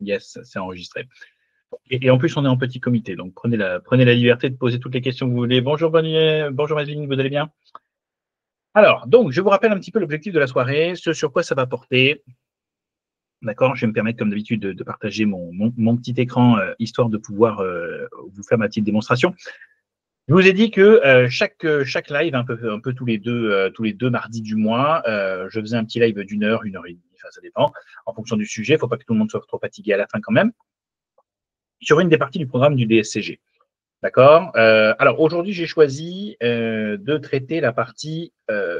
Yes, c'est enregistré. Et en plus, on est en petit comité, donc prenez la liberté de poser toutes les questions que vous voulez. Bonjour Bonnier, bonjour Madeline, vous allez bien? Alors, donc, je vous rappelle un petit peu l'objectif de la soirée, ce sur quoi ça va porter. D'accord, je vais me permettre, comme d'habitude, de partager mon petit écran, histoire de pouvoir vous faire ma petite démonstration. Je vous ai dit que chaque live, un peu tous les deux mardis du mois, je faisais un petit live d'une heure, 1 heure et demie, enfin, ça dépend, en fonction du sujet. Il ne faut pas que tout le monde soit trop fatigué à la fin quand même, sur une des parties du programme du DSCG. D'accord. Alors aujourd'hui, j'ai choisi de traiter la partie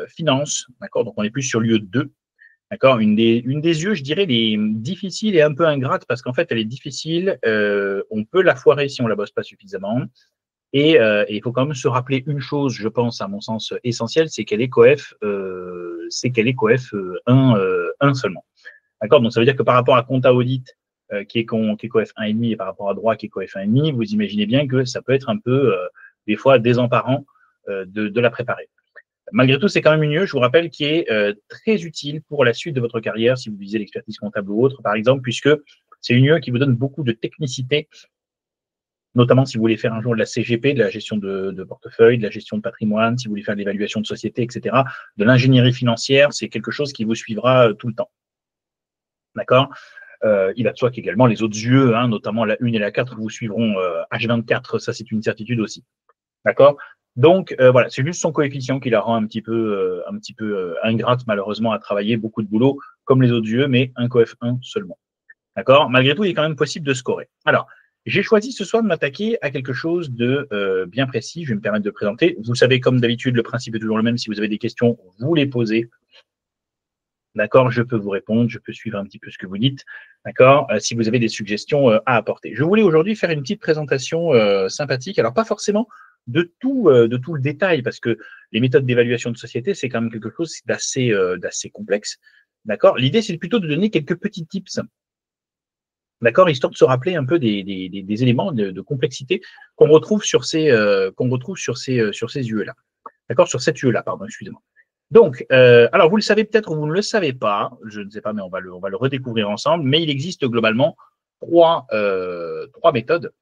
finance. D'accord. Donc on est plus sur l'UE 2. D'accord. Une des UE, je dirais, les difficiles et un peu ingrate parce qu'en fait, elle est difficile. On peut la foirer si on la bosse pas suffisamment. Et il faut quand même se rappeler une chose, je pense, à mon sens essentielle, c'est qu'elle est coef, 1 seulement. D'accord. Donc ça veut dire que par rapport à compta audit qui est coef 1,5 et par rapport à droit qui est coef 1,5, vous imaginez bien que ça peut être un peu des fois désemparant de la préparer. Malgré tout, c'est quand même une UE, je vous rappelle, qui est très utile pour la suite de votre carrière si vous visez l'expertise comptable ou autre, par exemple, puisque c'est une UE qui vous donne beaucoup de technicité, notamment si vous voulez faire un jour de la CGP, de la gestion de portefeuille, de la gestion de patrimoine, si vous voulez faire de l'évaluation de société, etc., de l'ingénierie financière, c'est quelque chose qui vous suivra tout le temps. D'accord. Il va de soi qu'également les autres UE, hein, notamment la 1 et la 4, vous suivront H24, ça c'est une certitude aussi. D'accord. Donc voilà, c'est juste son coefficient qui la rend un petit peu ingrate malheureusement à travailler, beaucoup de boulot comme les autres UE, mais un coef 1 seulement. D'accord. Malgré tout, il est quand même possible de scorer. Alors, j'ai choisi ce soir de m'attaquer à quelque chose de bien précis. Je vais me permettre de présenter. Vous savez, comme d'habitude, le principe est toujours le même. Si vous avez des questions, vous les posez. D'accord, je peux vous répondre, je peux suivre un petit peu ce que vous dites. D'accord, si vous avez des suggestions à apporter. Je voulais aujourd'hui faire une petite présentation sympathique. Alors, pas forcément de tout le détail, parce que les méthodes d'évaluation de société, c'est quand même quelque chose d'assez complexe. D'accord, l'idée, c'est plutôt de donner quelques petits tips. D'accord, histoire de se rappeler un peu des éléments de complexité qu'on retrouve sur ces UE-là. D'accord, sur cette UE-là, pardon, excusez-moi. Donc, alors vous le savez peut-être ou vous ne le savez pas, je ne sais pas, mais on va le redécouvrir ensemble, mais il existe globalement trois méthodes,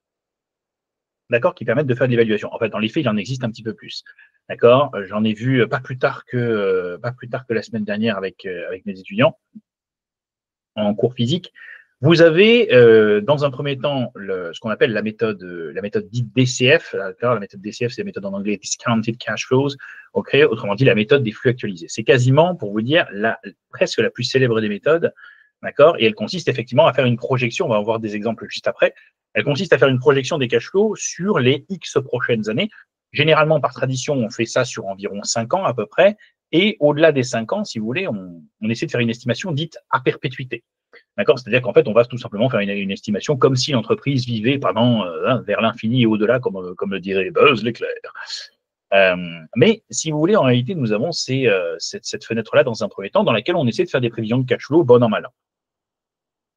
d'accord, qui permettent de faire de l'évaluation. En fait, dans les faits, il en existe un petit peu plus. D'accord, j'en ai vu pas plus tard que la semaine dernière avec mes étudiants en cours physique. Vous avez, dans un premier temps, ce qu'on appelle la méthode dite DCF. La méthode DCF, c'est la méthode en anglais Discounted Cash Flows. Okay, autrement dit, la méthode des flux actualisés. C'est quasiment, pour vous dire, presque la plus célèbre des méthodes. D'accord. Et elle consiste effectivement à faire une projection. On va en voir des exemples juste après. Elle consiste à faire une projection des cash flows sur les X prochaines années. Généralement, par tradition, on fait ça sur environ 5 ans à peu près. Et au-delà des 5 ans, si vous voulez, on essaie de faire une estimation dite à perpétuité. D'accord. C'est-à-dire qu'en fait, on va tout simplement faire une estimation comme si l'entreprise vivait pendant vers l'infini et au-delà, comme le dirait Buzz l'éclair. Mais si vous voulez, en réalité, nous avons cette fenêtre-là dans un premier temps dans laquelle on essaie de faire des prévisions de cash flow bon an mal an.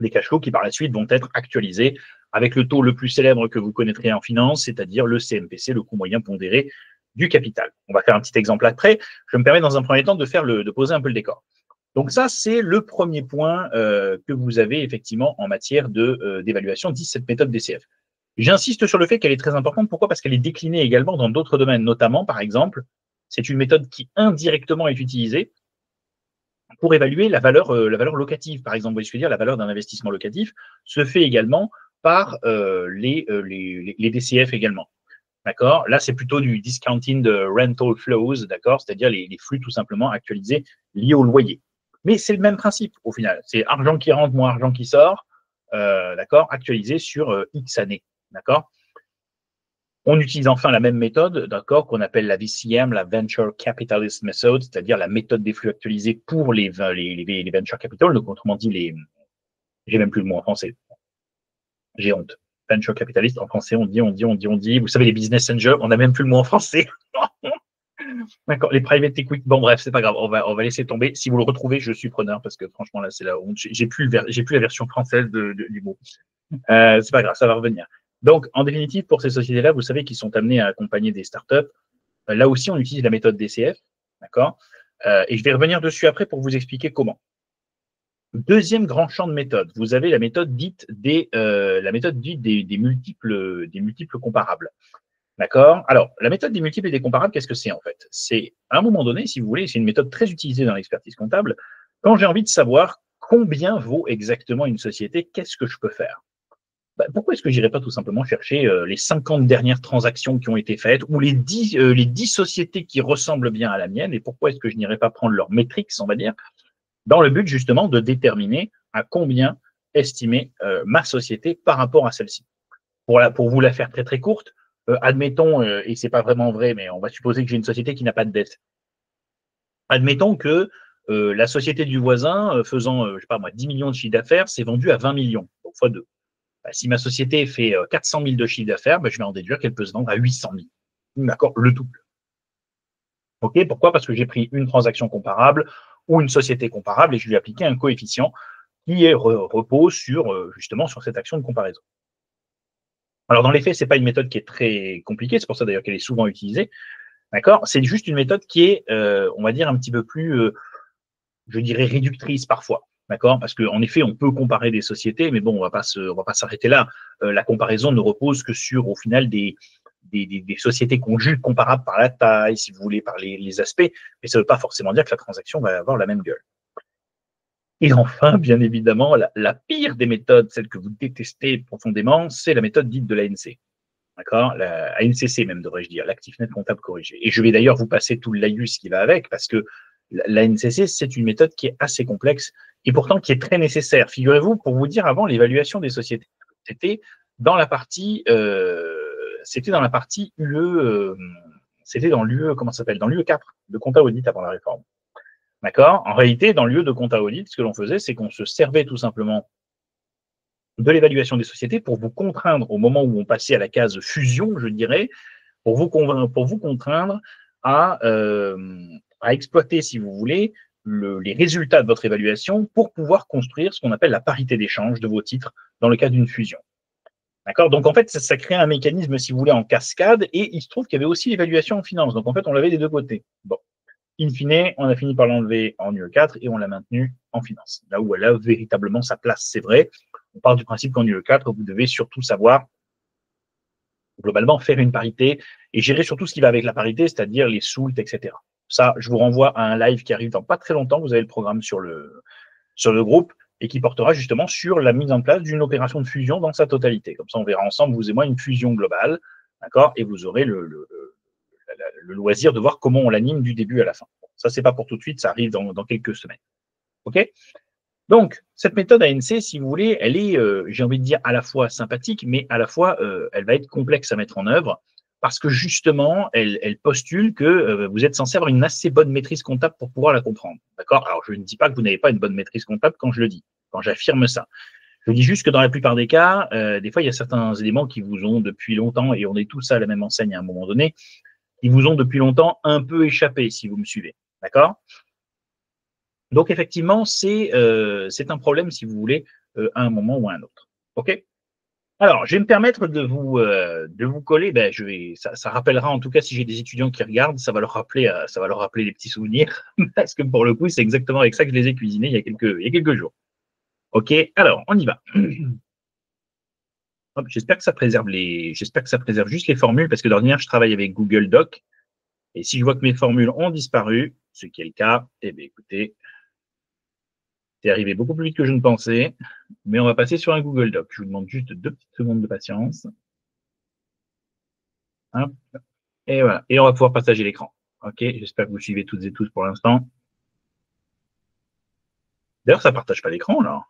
Des cash flows qui par la suite vont être actualisés avec le taux le plus célèbre que vous connaîtrez en finance, c'est-à-dire le CMPC, le coût moyen pondéré du capital. On va faire un petit exemple après. Je me permets dans un premier temps de poser un peu le décor. Donc ça, c'est le premier point que vous avez effectivement en matière d'évaluation, dit cette méthode DCF. J'insiste sur le fait qu'elle est très importante. Pourquoi? Parce qu'elle est déclinée également dans d'autres domaines, notamment, par exemple, c'est une méthode qui indirectement est utilisée pour évaluer la valeur locative. Par exemple, vous voyez ce que je veux dire, la valeur d'un investissement locatif se fait également par les DCF également. D'accord. Là, c'est plutôt du discounting de rental flows, d'accord, c'est-à-dire les flux tout simplement actualisés liés au loyer. Mais c'est le même principe au final. C'est argent qui rentre moins argent qui sort, d'accord, actualisé sur X années, d'accord. On utilise enfin la même méthode, d'accord, qu'on appelle la VCM, la Venture Capitalist Method, c'est-à-dire la méthode des flux actualisés pour les venture capital. Donc, autrement dit, j'ai même plus le mot en français. J'ai honte. Venture capitalist, en français, on dit. Vous savez, les business angels, on n'a même plus le mot en français. D'accord, les private equity. Bon, bref, c'est pas grave, on va laisser tomber. Si vous le retrouvez, je suis preneur parce que franchement, là, c'est la honte. J'ai plus la version française du mot. C'est pas grave, ça va revenir. Donc, en définitive, pour ces sociétés-là, vous savez qu'ils sont amenés à accompagner des startups. Là aussi, on utilise la méthode DCF, d'accord. Et je vais revenir dessus après pour vous expliquer comment. Deuxième grand champ de méthode, vous avez la méthode dite des multiples comparables. D'accord? Alors, la méthode des multiples et des comparables, qu'est-ce que c'est en fait? C'est, à un moment donné, si vous voulez, c'est une méthode très utilisée dans l'expertise comptable. Quand j'ai envie de savoir combien vaut exactement une société, qu'est-ce que je peux faire? Pourquoi est-ce que j'irais pas tout simplement chercher les 50 dernières transactions qui ont été faites ou les 10 sociétés qui ressemblent bien à la mienne, et pourquoi est-ce que je n'irais pas prendre leurs métriques, on va dire, dans le but justement de déterminer à combien estimer ma société par rapport à celle-ci. Pour vous la faire très très courte, admettons, et c'est pas vraiment vrai, mais on va supposer que j'ai une société qui n'a pas de dette. Admettons que la société du voisin faisant, je sais pas moi, 10 millions de chiffre d'affaires, s'est vendue à 20 millions, donc fois 2. Si ma société fait 400 000 de chiffre d'affaires, je vais en déduire qu'elle peut se vendre à 800 000. D'accord? Le double. Ok? Pourquoi? Parce que j'ai pris une transaction comparable ou une société comparable et je lui ai appliqué un coefficient qui repose justement sur cette action de comparaison. Alors, dans les faits, ce n'est pas une méthode qui est très compliquée, c'est pour ça d'ailleurs qu'elle est souvent utilisée. D'accord? C'est juste une méthode qui est, on va dire, un petit peu plus, je dirais, réductrice parfois. D'accord? Parce qu'en effet, on peut comparer des sociétés, mais bon, on va pas s'arrêter là. La comparaison ne repose que sur, au final, des sociétés qu'on juge comparables par la taille, si vous voulez, par les aspects, mais ça ne veut pas forcément dire que la transaction va avoir la même gueule. Et enfin, bien évidemment, la pire des méthodes, celle que vous détestez profondément, c'est la méthode dite de l'ANC. D'accord? La ANCC même, devrais-je dire, l'actif net comptable corrigé. Et je vais d'ailleurs vous passer tout le laïus qui va avec, parce que l'ANCC, c'est une méthode qui est assez complexe et pourtant qui est très nécessaire. Figurez-vous, pour vous dire, avant, l'évaluation des sociétés, c'était dans la partie UE, c'était dans l'UE, comment ça s'appelle? Dans l'UE 4 de compta audit avant la réforme. D'accord? En réalité, dans l'UE de compta audit, ce que l'on faisait, c'est qu'on se servait tout simplement de l'évaluation des sociétés pour vous contraindre, au moment où on passait à la case fusion, je dirais, pour vous contraindre à exploiter, si vous voulez, les résultats de votre évaluation pour pouvoir construire ce qu'on appelle la parité d'échange de vos titres dans le cas d'une fusion. D'accord? Donc, en fait, ça crée un mécanisme, si vous voulez, en cascade, et il se trouve qu'il y avait aussi l'évaluation en finance. Donc, en fait, on l'avait des deux côtés. Bon. In fine, on a fini par l'enlever en UE4 et on l'a maintenu en finance, là où elle a véritablement sa place. C'est vrai, on part du principe qu'en UE4, vous devez surtout savoir, globalement, faire une parité et gérer surtout ce qui va avec la parité, c'est-à-dire les soults, etc. Ça, je vous renvoie à un live qui arrive dans pas très longtemps. Vous avez le programme sur le groupe et qui portera justement sur la mise en place d'une opération de fusion dans sa totalité. Comme ça, on verra ensemble, vous et moi, une fusion globale, d'accord? Et vous aurez le loisir de voir comment on l'anime du début à la fin. Ça, c'est pas pour tout de suite, ça arrive dans quelques semaines. OK? Donc, cette méthode ANC, si vous voulez, elle est, j'ai envie de dire, à la fois sympathique, mais à la fois, elle va être complexe à mettre en œuvre parce que justement, elle postule que vous êtes censé avoir une assez bonne maîtrise comptable pour pouvoir la comprendre. D'accord? Alors, je ne dis pas que vous n'avez pas une bonne maîtrise comptable quand je le dis, quand j'affirme ça. Je dis juste que dans la plupart des cas, des fois, il y a certains éléments qui vous ont depuis longtemps, et on est tous à la même enseigne à un moment donné, qui vous ont depuis longtemps un peu échappé, si vous me suivez. D'accord? Donc, effectivement, c'est un problème, si vous voulez, à un moment ou à un autre. OK? Alors, je vais me permettre de vous coller. Ça rappellera, en tout cas, si j'ai des étudiants qui regardent, ça va leur rappeler des petits souvenirs, parce que pour le coup, c'est exactement avec ça que je les ai cuisinés il y a quelques jours. OK? Alors, on y va. J'espère que ça préserve juste les formules, parce que d'ordinaire, je travaille avec Google Doc. Et si je vois que mes formules ont disparu, ce qui est le cas, eh bien, écoutez, c'est arrivé beaucoup plus vite que je ne pensais, mais on va passer sur un Google Doc. Je vous demande juste 2 petites secondes de patience. Hop. Et voilà. Et on va pouvoir partager l'écran. OK, j'espère que vous suivez toutes et tous pour l'instant. D'ailleurs, ça ne partage pas l'écran, là.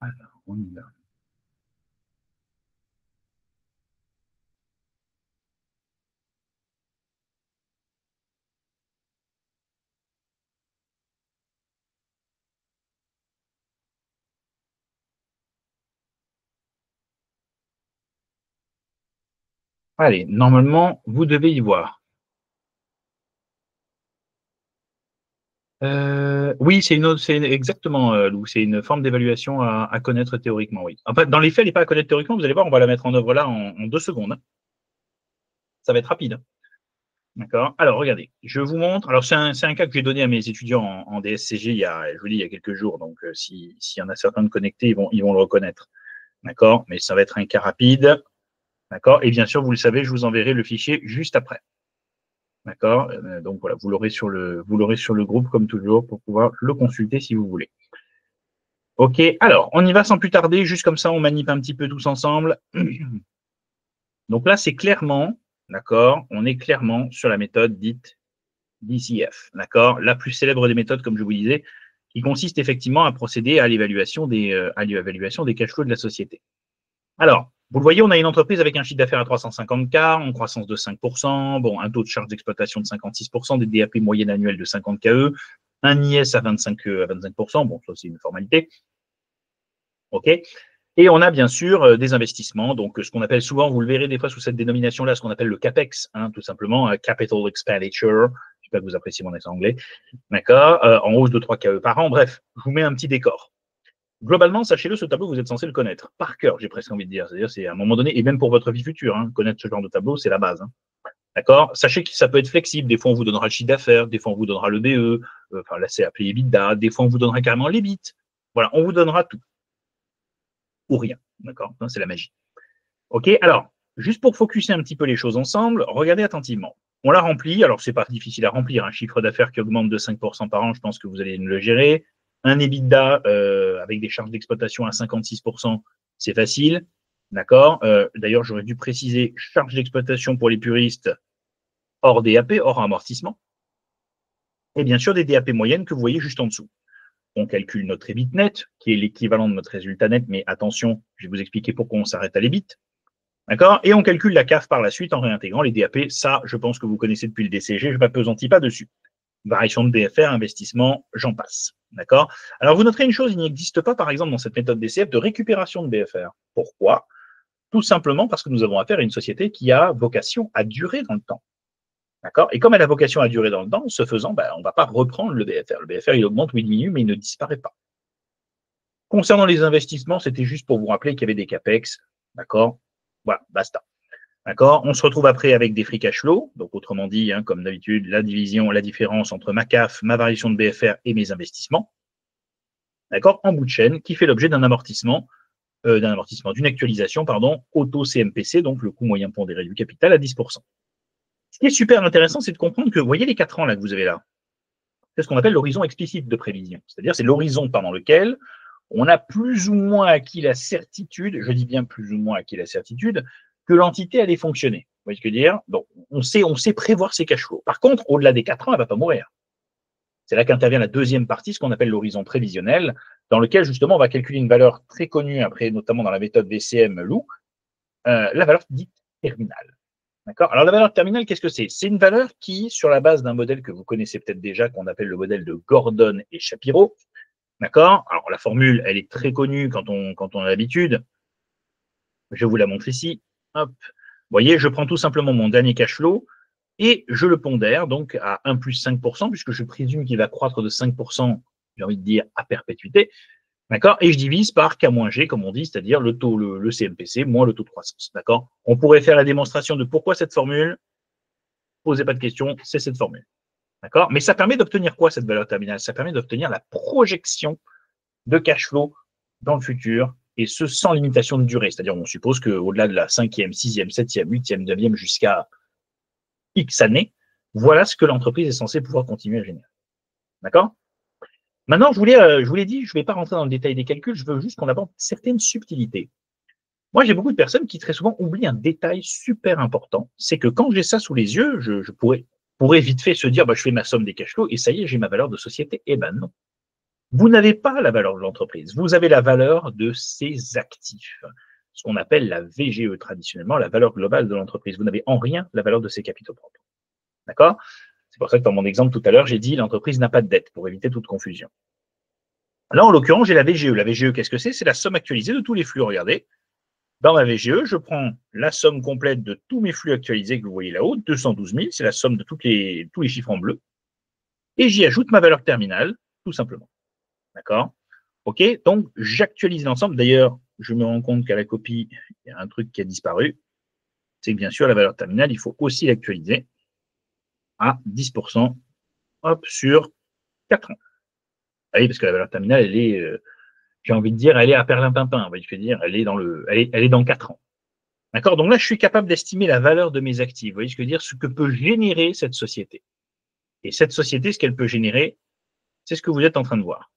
Alors, on y va. Allez, normalement, vous devez y voir. Oui, c'est exactement, Lou, c'est une forme d'évaluation à connaître théoriquement, oui. En fait, dans les faits, elle n'est pas à connaître théoriquement, vous allez voir, on va la mettre en œuvre là en 2 secondes. Ça va être rapide. D'accord. Alors, regardez, je vous montre. Alors, c'est un cas que j'ai donné à mes étudiants en DSCG je vous dis, il y a quelques jours. Donc, s'il y en a certains de connectés, ils vont le reconnaître. D'accord. Mais ça va être un cas rapide. D'accord. Et bien sûr, vous le savez, je vous enverrai le fichier juste après. D'accord. Donc, voilà, vous l'aurez sur le groupe, comme toujours, pour pouvoir le consulter si vous voulez. OK. Alors, on y va sans plus tarder. Juste comme ça, on manip un petit peu tous ensemble. Donc là, c'est clairement, d'accord, on est clairement sur la méthode dite DCF, d'accord, la plus célèbre des méthodes, comme je vous disais, qui consiste effectivement à procéder à l'évaluation des cash flows de la société. Alors, vous le voyez, on a une entreprise avec un chiffre d'affaires à 350K, en croissance de 5%, bon, un taux de charge d'exploitation de 56%, des DAP moyennes annuelles de 50 KE, un IS à 25%, bon, ça c'est une formalité. OK. Et on a bien sûr des investissements, donc ce qu'on appelle souvent, vous le verrez des fois sous cette dénomination-là, ce qu'on appelle le CAPEX, hein, tout simplement, Capital Expenditure, je sais pas que vous appréciez mon accent anglais, d'accord, en hausse de 3 KE par an. Bref, je vous mets un petit décor. Globalement, sachez-le, ce tableau, vous êtes censé le connaître par cœur, j'ai presque envie de dire. C'est-à-dire, c'est à un moment donné, et même pour votre vie future, hein, connaître ce genre de tableau, c'est la base. Hein. D'accord. Sachez que ça peut être flexible. Des fois, on vous donnera le chiffre d'affaires, des fois, on vous donnera le BE, enfin là, c'est appelé EBITDA, des fois, on vous donnera carrément l'EBIT. Voilà, on vous donnera tout ou rien. D'accord. C'est la magie. OK, alors, juste pour focuser un petit peu les choses ensemble, regardez attentivement. On l'a rempli, alors c'est pas difficile à remplir, un chiffre d'affaires qui augmente de 5% par an, je pense que vous allez le gérer. Un EBITDA avec des charges d'exploitation à 56%, c'est facile. D'accord. D'ailleurs, j'aurais dû préciser charges d'exploitation pour les puristes hors DAP, hors amortissement. Et bien sûr, des DAP moyennes que vous voyez juste en dessous. On calcule notre EBIT net, qui est l'équivalent de notre résultat net, mais attention, je vais vous expliquer pourquoi on s'arrête à l'EBIT. D'accord. Et on calcule la CAF par la suite en réintégrant les DAP. Ça, je pense que vous connaissez depuis le DCG, je ne m'appesantis pas dessus. Variation de BFR, investissement, j'en passe. D'accord. Alors, vous noterez une chose, il n'existe pas, par exemple, dans cette méthode DCF, de récupération de BFR. Pourquoi? Tout simplement parce que nous avons affaire à une société qui a vocation à durer dans le temps. D'accord. Et comme elle a vocation à durer dans le temps, ce faisant, on ne va pas reprendre le BFR. Le BFR, il augmente ou il diminue, mais il ne disparaît pas. Concernant les investissements, c'était juste pour vous rappeler qu'il y avait des CAPEX. D'accord. Voilà, basta. D'accord. On se retrouve après avec des free cash flow. Donc, autrement dit, hein, comme d'habitude, la différence entre ma CAF, ma variation de BFR et mes investissements. D'accord. En bout de chaîne, qui fait l'objet d'un amortissement, d'une actualisation, pardon, auto-CMPC, donc le coût moyen pondéré du capital à 10%. Ce qui est super intéressant, c'est de comprendre que, vous voyez les 4 ans là que vous avez là, c'est ce qu'on appelle l'horizon explicite de prévision. C'est-à-dire, c'est l'horizon pendant lequel on a plus ou moins acquis la certitude, je dis bien plus ou moins acquis la certitude, que l'entité allait fonctionner. Vous voyez ce que je veux dire? Donc, on sait prévoir ses cash flows. Par contre, au-delà des 4 ans, elle ne va pas mourir. C'est là qu'intervient la deuxième partie, ce qu'on appelle l'horizon prévisionnel, dans lequel justement on va calculer une valeur très connue, après notamment dans la méthode VCM Lou, la valeur dite terminale. D'accord. Alors la valeur terminale, qu'est-ce que c'est? C'est une valeur qui, sur la base d'un modèle que vous connaissez peut-être déjà, qu'on appelle le modèle de Gordon et Shapiro, d'accord. Alors la formule, elle est très connue quand on a l'habitude. Je vous la montre ici. Hop. Vous voyez, je prends tout simplement mon dernier cash flow et je le pondère donc à 1 plus 5%, puisque je présume qu'il va croître de 5%, j'ai envie de dire, à perpétuité. D'accord. Et je divise par K moins G, comme on dit, c'est-à-dire le taux, le CMPC moins le taux de croissance. D'accord. On pourrait faire la démonstration de pourquoi cette formule. Posez pas de questions, c'est cette formule. D'accord. Mais ça permet d'obtenir quoi, cette valeur terminale? Ça permet d'obtenir la projection de cash flow dans le futur, et ce sans limitation de durée. C'est-à-dire, on suppose qu'au-delà de la 5e, 6e, 7e, 8e, 9e, jusqu'à X années, voilà ce que l'entreprise est censée pouvoir continuer à générer. D'accord? Maintenant, je vous l'ai dit, je ne vais pas rentrer dans le détail des calculs, je veux juste qu'on aborde certaines subtilités. Moi, j'ai beaucoup de personnes qui très souvent oublient un détail super important, c'est que quand j'ai ça sous les yeux, je pourrais vite fait se dire, je fais ma somme des cash flows et ça y est, j'ai ma valeur de société. Eh ben non. Vous n'avez pas la valeur de l'entreprise, vous avez la valeur de ses actifs, ce qu'on appelle la VGE traditionnellement, la valeur globale de l'entreprise. Vous n'avez en rien la valeur de ses capitaux propres. D'accord? C'est pour ça que dans mon exemple tout à l'heure, j'ai dit l'entreprise n'a pas de dette pour éviter toute confusion. Là, en l'occurrence, j'ai la VGE. La VGE, qu'est-ce que c'est? C'est la somme actualisée de tous les flux. Regardez, dans ma VGE, je prends la somme complète de tous mes flux actualisés que vous voyez là-haut, 212 000, c'est la somme de tous les chiffres en bleu, et j'y ajoute ma valeur terminale, tout simplement. D'accord? OK? Donc, j'actualise l'ensemble. D'ailleurs, je me rends compte qu'à la copie, il y a un truc qui a disparu. c'est que bien sûr, la valeur terminale, il faut aussi l'actualiser à 10% hop, sur 4 ans. Ah oui, parce que la valeur terminale, elle est, j'ai envie de dire, elle est à perlimpinpin, je veux dire, elle est dans 4 ans. D'accord? Donc là, je suis capable d'estimer la valeur de mes actifs. Vous voyez ce que je veux dire? Ce que peut générer cette société. Et cette société, ce qu'elle peut générer, c'est ce que vous êtes en train de voir.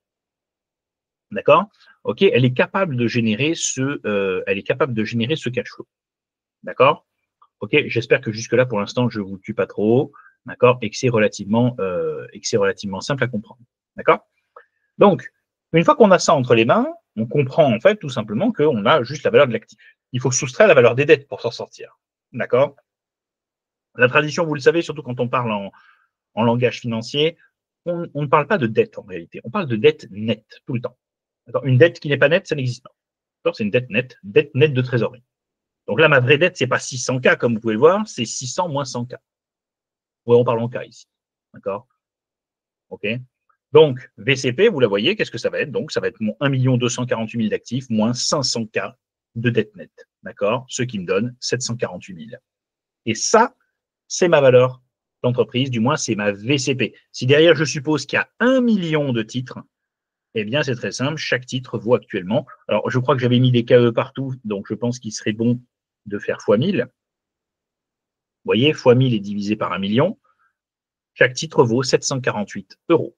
D'accord? OK? Elle est capable de générer ce cash flow. D'accord? OK? J'espère que jusque-là, pour l'instant, je ne vous tue pas trop. D'accord? Et que c'est relativement simple à comprendre. D'accord? Donc, une fois qu'on a ça entre les mains, on comprend en fait tout simplement qu'on a juste la valeur de l'actif. Il faut soustraire la valeur des dettes pour s'en sortir. D'accord? La tradition, vous le savez, surtout quand on parle en langage financier, on ne parle pas de dette en réalité. On parle de dette nette tout le temps. Une dette qui n'est pas nette, ça n'existe pas. C'est une dette nette de trésorerie. Donc là, ma vraie dette, ce n'est pas 600K comme vous pouvez le voir, c'est 600 moins 100K. Ouais, on parle en K ici. D'accord? OK? Donc, VCP, vous la voyez, qu'est-ce que ça va être? Donc, ça va être mon 1 248 000 d'actifs moins 500K de dette nette. D'accord? Ce qui me donne 748 000. Et ça, c'est ma valeur d'entreprise, du moins, c'est ma VCP. Si derrière, je suppose qu'il y a 1 million de titres, eh bien, c'est très simple. Chaque titre vaut actuellement. Alors, je crois que j'avais mis des KE partout, donc je pense qu'il serait bon de faire x 1000. Vous voyez, x 1000 est divisé par 1 million. Chaque titre vaut 748 euros.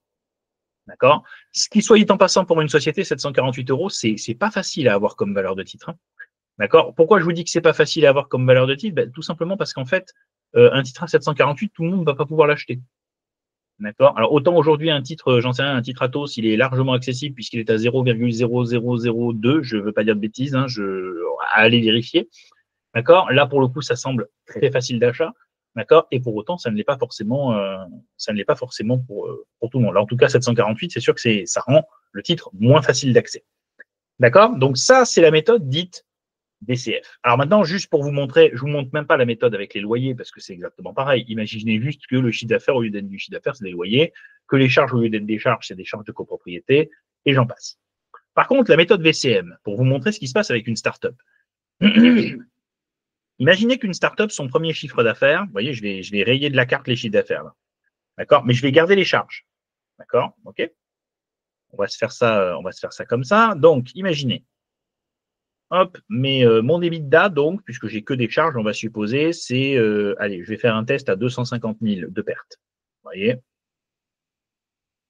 D'accord? Ce qui, soit dit en passant, pour une société, 748 euros, c'est pas facile à avoir comme valeur de titre. Hein. D'accord? Pourquoi je vous dis que c'est pas facile à avoir comme valeur de titre? Tout simplement parce qu'en fait, un titre à 748, tout le monde ne va pas pouvoir l'acheter. D'accord? Alors, autant aujourd'hui, un titre, j'en sais rien, un titre Atos, il est largement accessible puisqu'il est à 0,0002. Je ne veux pas dire de bêtises, hein, à aller vérifier. D'accord? Là, pour le coup, ça semble très facile d'achat. D'accord? Et pour autant, ça ne l'est pas forcément, pour tout le monde. Là, en tout cas, 748, c'est sûr que ça rend le titre moins facile d'accès. D'accord? Donc, ça, c'est la méthode dite DCF. Alors maintenant, juste pour vous montrer, je ne vous montre même pas la méthode avec les loyers parce que c'est exactement pareil. Imaginez juste que le chiffre d'affaires, au lieu d'être du chiffre d'affaires, c'est des loyers, que les charges, au lieu d'être des charges, c'est des charges de copropriété, et j'en passe. Par contre, la méthode VCM, pour vous montrer ce qui se passe avec une startup. Imaginez qu'une startup, son premier chiffre d'affaires, vous voyez, je vais rayer de la carte les chiffres d'affaires. D'accord? Mais je vais garder les charges. D'accord? OK? On va se faire ça comme ça. Donc, imaginez. Hop, mais mon EBITDA, donc, puisque j'ai que des charges, on va supposer, c'est, allez, je vais faire un test à 250 000 de pertes. Vous voyez?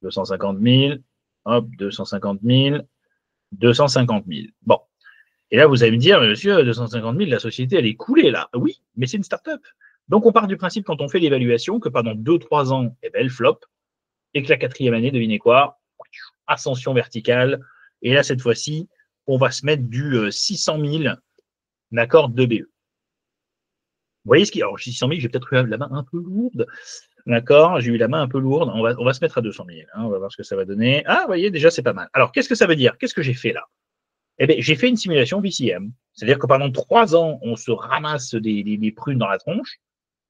250 000, hop, 250 000, 250 000. Bon. Et là, vous allez me dire, monsieur, 250 000, la société, elle est coulée, là. Oui, mais c'est une start-up. Donc, on part du principe, quand on fait l'évaluation, que pendant 2-3 ans, eh ben, elle flop, et que la 4e année, devinez quoi? Ascension verticale. Et là, cette fois-ci, on va se mettre du 600 000, d'accord, de BE. Vous voyez ce qui. Alors, 600 000, j'ai peut-être eu la main un peu lourde. D'accord, j'ai eu la main un peu lourde. On va se mettre à 200 000. Hein, on va voir ce que ça va donner. Ah, vous voyez, déjà, c'est pas mal. Alors, qu'est-ce que ça veut dire? Qu'est-ce que j'ai fait là? Eh bien, j'ai fait une simulation VCM. C'est-à-dire que pendant 3 ans, on se ramasse des prunes dans la tronche,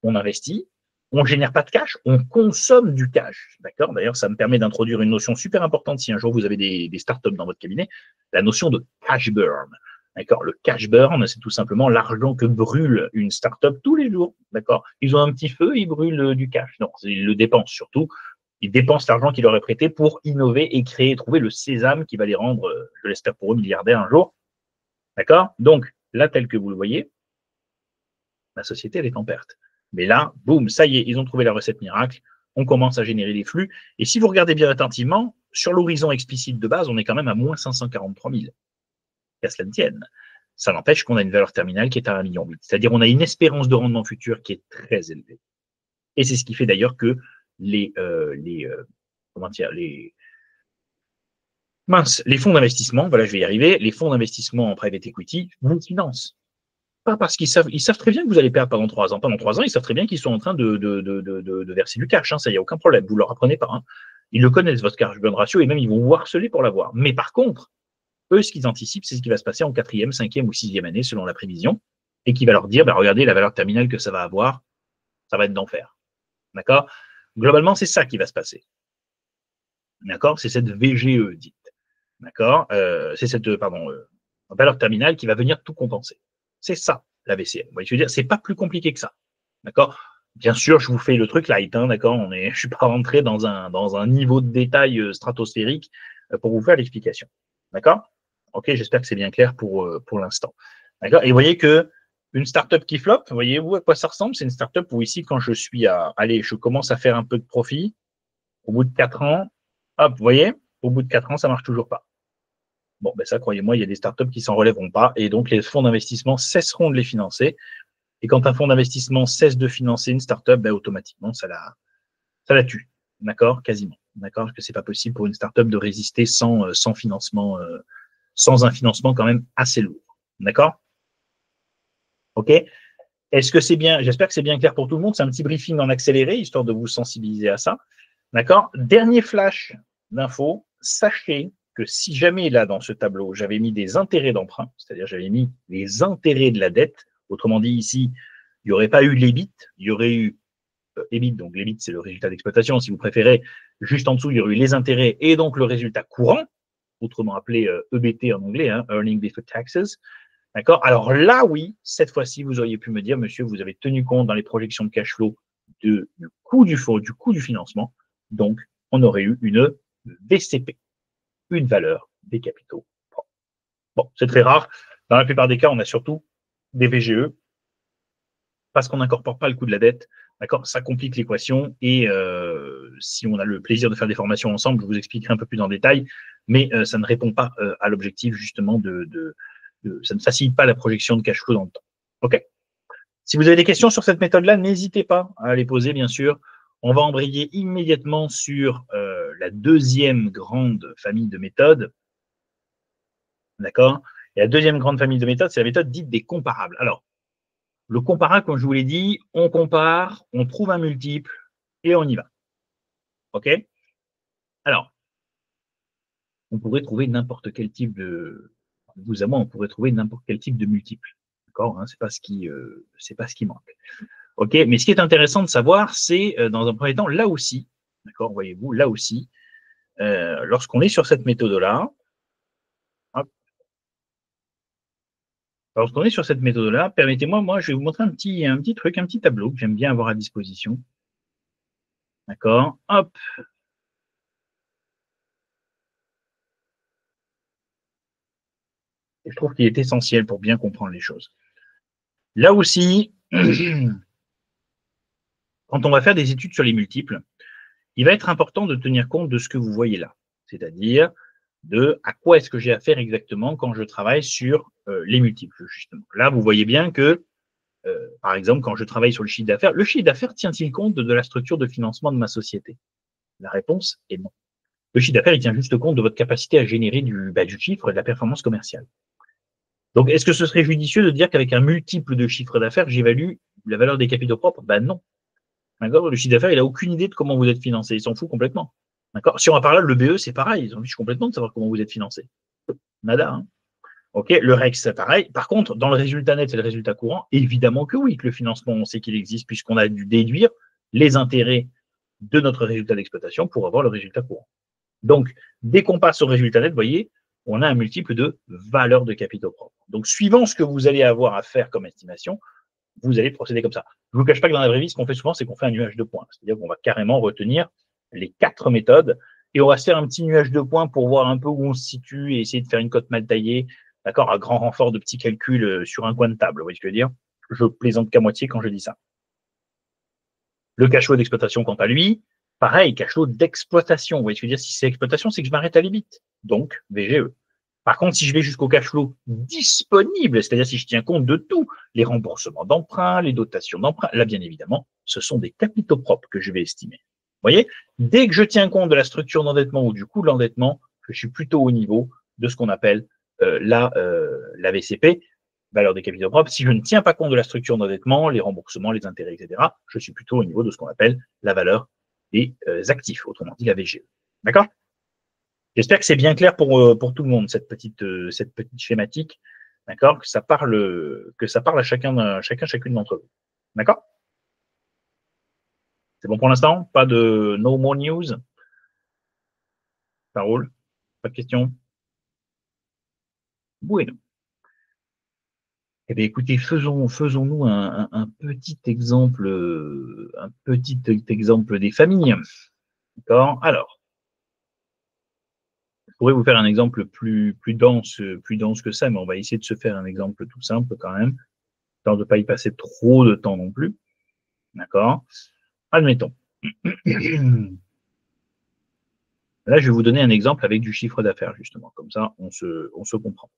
on investit, on ne génère pas de cash, on consomme du cash. D'accord? D'ailleurs, ça me permet d'introduire une notion super importante si un jour vous avez des startups dans votre cabinet, la notion de cash burn. D'accord? Le cash burn, c'est tout simplement l'argent que brûle une startup tous les jours. D'accord? Ils ont un petit feu, ils brûlent du cash. Non, ils le dépensent surtout. Ils dépensent l'argent qu'ils leur est prêté pour innover et créer, trouver le sésame qui va les rendre, je l'espère pour eux, milliardaires un jour. D'accord? Donc, là, tel que vous le voyez, la société, elle est en perte. Mais là, boum, ça y est, ils ont trouvé la recette miracle. On commence à générer les flux. Et si vous regardez bien attentivement, sur l'horizon explicite de base, on est quand même à moins 543 000. Qu'à cela ne tienne. Ça n'empêche qu'on a une valeur terminale qui est à 1,8 million. C'est-à-dire on a une espérance de rendement futur qui est très élevée. Et c'est ce qui fait d'ailleurs que les fonds d'investissement, voilà, je vais y arriver, les fonds d'investissement en private equity vous financent. Pas parce qu'ils savent très bien que vous allez perdre pendant 3 ans. Pendant 3 ans, ils savent très bien qu'ils sont en train de verser du cash. Hein, ça, il n'y a aucun problème. Vous ne leur apprenez pas. Hein. Ils le connaissent, votre cash burn ratio, et même ils vont vous harceler pour l'avoir. Mais par contre, eux, ce qu'ils anticipent, c'est ce qui va se passer en 4e, 5e ou 6e année, selon la prévision, et qui va leur dire, regardez, la valeur terminale que ça va avoir, ça va être d'enfer. D'accord? Globalement, c'est ça qui va se passer. D'accord? C'est cette VGE dite. D'accord? C'est cette valeur terminale qui va venir tout compenser. C'est ça, la VCM. Vous voyez ce que je veux dire? C'est pas plus compliqué que ça. D'accord? Bien sûr, je vous fais le truc light, hein, d'accord? Je suis pas rentré dans un niveau de détail stratosphérique pour vous faire l'explication. D'accord? Ok, j'espère que c'est bien clair pour l'instant. D'accord? Et vous voyez que une startup qui flop, voyez-vous à quoi ça ressemble? C'est une startup où ici, quand je suis allez, je commence à faire un peu de profit. Au bout de 4 ans, hop, vous voyez, au bout de 4 ans, ça marche toujours pas. Bon, ben ça, croyez-moi, il y a des startups qui s'en relèveront pas et donc les fonds d'investissement cesseront de les financer. Et quand un fonds d'investissement cesse de financer une startup, ben automatiquement, ça la tue. D'accord? Quasiment. D'accord? Parce que c'est pas possible pour une startup de résister sans financement, sans un financement quand même assez lourd. D'accord? OK? Est-ce que c'est bien? J'espère que c'est bien clair pour tout le monde. C'est un petit briefing en accéléré, histoire de vous sensibiliser à ça. D'accord? Dernier flash d'info. Sachez que si jamais là, dans ce tableau, j'avais mis des intérêts d'emprunt, c'est-à-dire j'avais mis les intérêts de la dette, autrement dit ici, il n'y aurait pas eu l'EBIT, il y aurait eu EBIT, donc l'EBIT c'est le résultat d'exploitation, si vous préférez, juste en dessous, il y aurait eu les intérêts et donc le résultat courant, autrement appelé EBT en anglais, hein, Earning Before Taxes. D'accord? Alors là, oui, cette fois-ci, vous auriez pu me dire, monsieur, vous avez tenu compte dans les projections de cash flow du coût du financement. Donc, on aurait eu une VCP, une valeur des capitaux propres. Bon, c'est très rare. Dans la plupart des cas, on a surtout des VGE parce qu'on n'incorpore pas le coût de la dette. D'accord? Ça complique l'équation et si on a le plaisir de faire des formations ensemble, je vous expliquerai un peu plus en détail, mais ça ne répond pas à l'objectif justement ça ne facilite pas la projection de cash flow dans le temps. OK? Si vous avez des questions sur cette méthode-là, n'hésitez pas à les poser, bien sûr. On va embrayer immédiatement sur la deuxième grande famille de méthodes. D'accord? Et la deuxième grande famille de méthodes, c'est la méthode dite des comparables. Alors, le comparable, comme je vous l'ai dit, on compare, on trouve un multiple et on y va. OK? Alors, on pourrait trouver n'importe quel type de. Vous à moi, on pourrait trouver n'importe quel type de multiple. D'accord? Hein, c'est pas ce qui manque. OK? Mais ce qui est intéressant de savoir, c'est dans un premier temps, là aussi, d'accord, voyez-vous, là aussi, lorsqu'on est sur cette méthode-là, lorsqu'on est sur cette méthode-là, permettez-moi, moi, je vais vous montrer un petit truc, un petit tableau que j'aime bien avoir à disposition. D'accord? Hop. Et je trouve qu'il est essentiel pour bien comprendre les choses. Là aussi, quand on va faire des études sur les multiples, il va être important de tenir compte de ce que vous voyez là. C'est-à-dire de à quoi est-ce que j'ai affaire exactement quand je travaille sur les multiples, justement. Là, vous voyez bien que, par exemple, quand je travaille sur le chiffre d'affaires tient-il compte de la structure de financement de ma société? La réponse est non. Le chiffre d'affaires, il tient juste compte de votre capacité à générer du chiffre et de la performance commerciale. Donc, est-ce que ce serait judicieux de dire qu'avec un multiple de chiffre d'affaires, j'évalue la valeur des capitaux propres? Ben non. D'accord? Le chiffre d'affaires, il n'a aucune idée de comment vous êtes financé. Il s'en fout complètement. D'accord? Si on va par là, le BE, c'est pareil. Ils s'en fichent complètement de savoir comment vous êtes financé. Nada. Hein? OK? Le REX, c'est pareil. Par contre, dans le résultat net et le résultat courant, évidemment que oui, que le financement, on sait qu'il existe puisqu'on a dû déduire les intérêts de notre résultat d'exploitation pour avoir le résultat courant. Donc, dès qu'on passe au résultat net, vous voyez, on a un multiple de valeur de capitaux propres. Donc, suivant ce que vous allez avoir à faire comme estimation, vous allez procéder comme ça. Je ne vous cache pas que dans la vraie vie, ce qu'on fait souvent, c'est qu'on fait un nuage de points. C'est-à-dire qu'on va carrément retenir les 4 méthodes et on va se faire un petit nuage de points pour voir un peu où on se situe et essayer de faire une cote mal taillée, d'accord, à grand renfort de petits calculs sur un coin de table. Vous voyez ce que je veux dire? Je plaisante qu'à moitié quand je dis ça. Le cash flow d'exploitation, quant à lui, pareil, cash flow d'exploitation. Vous voyez ce que je veux dire? Si c'est exploitation, c'est que je m'arrête à limite. Donc, VGE. Par contre, si je vais jusqu'au cash flow disponible, c'est-à-dire si je tiens compte de tout, les remboursements d'emprunt, les dotations d'emprunt, là, bien évidemment, ce sont des capitaux propres que je vais estimer. Vous voyez? Dès que je tiens compte de la structure d'endettement ou du coût de l'endettement, je suis plutôt au niveau de ce qu'on appelle la VCP, valeur des capitaux propres. Si je ne tiens pas compte de la structure d'endettement, les remboursements, les intérêts, etc., je suis plutôt au niveau de ce qu'on appelle la valeur des actifs, autrement dit la VGE. D'accord? J'espère que c'est bien clair pour tout le monde, cette petite schématique, d'accord, que ça parle à chacune d'entre vous. D'accord? C'est bon pour l'instant? Pas de no more news? Ça roule? Pas de questions? Bueno. Eh bien, écoutez, faisons-nous un petit exemple des familles. D'accord? Alors, je pourrais vous faire un exemple plus dense que ça, mais on va essayer de se faire un exemple tout simple quand même, histoire de ne pas y passer trop de temps non plus. D'accord? Admettons. Là, je vais vous donner un exemple avec du chiffre d'affaires, justement. Comme ça, on se comprend.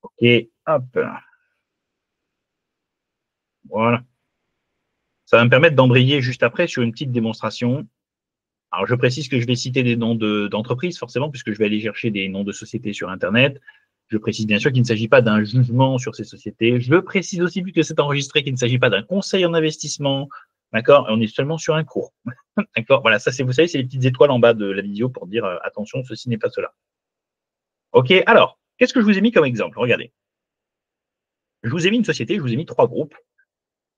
OK, hop. Voilà. Ça va me permettre d'embrayer juste après sur une petite démonstration. Alors, je précise que je vais citer des noms d'entreprises, forcément, puisque je vais aller chercher des noms de sociétés sur Internet. Je précise bien sûr qu'il ne s'agit pas d'un jugement sur ces sociétés. Je précise aussi, vu que c'est enregistré, qu'il ne s'agit pas d'un conseil en investissement. D'accord? On est seulement sur un cours. D'accord? Voilà, ça, c'est, vous savez, c'est les petites étoiles en bas de la vidéo pour dire attention, ceci n'est pas cela. OK, alors, qu'est-ce que je vous ai mis comme exemple? Regardez. Je vous ai mis une société, je vous ai mis 3 groupes.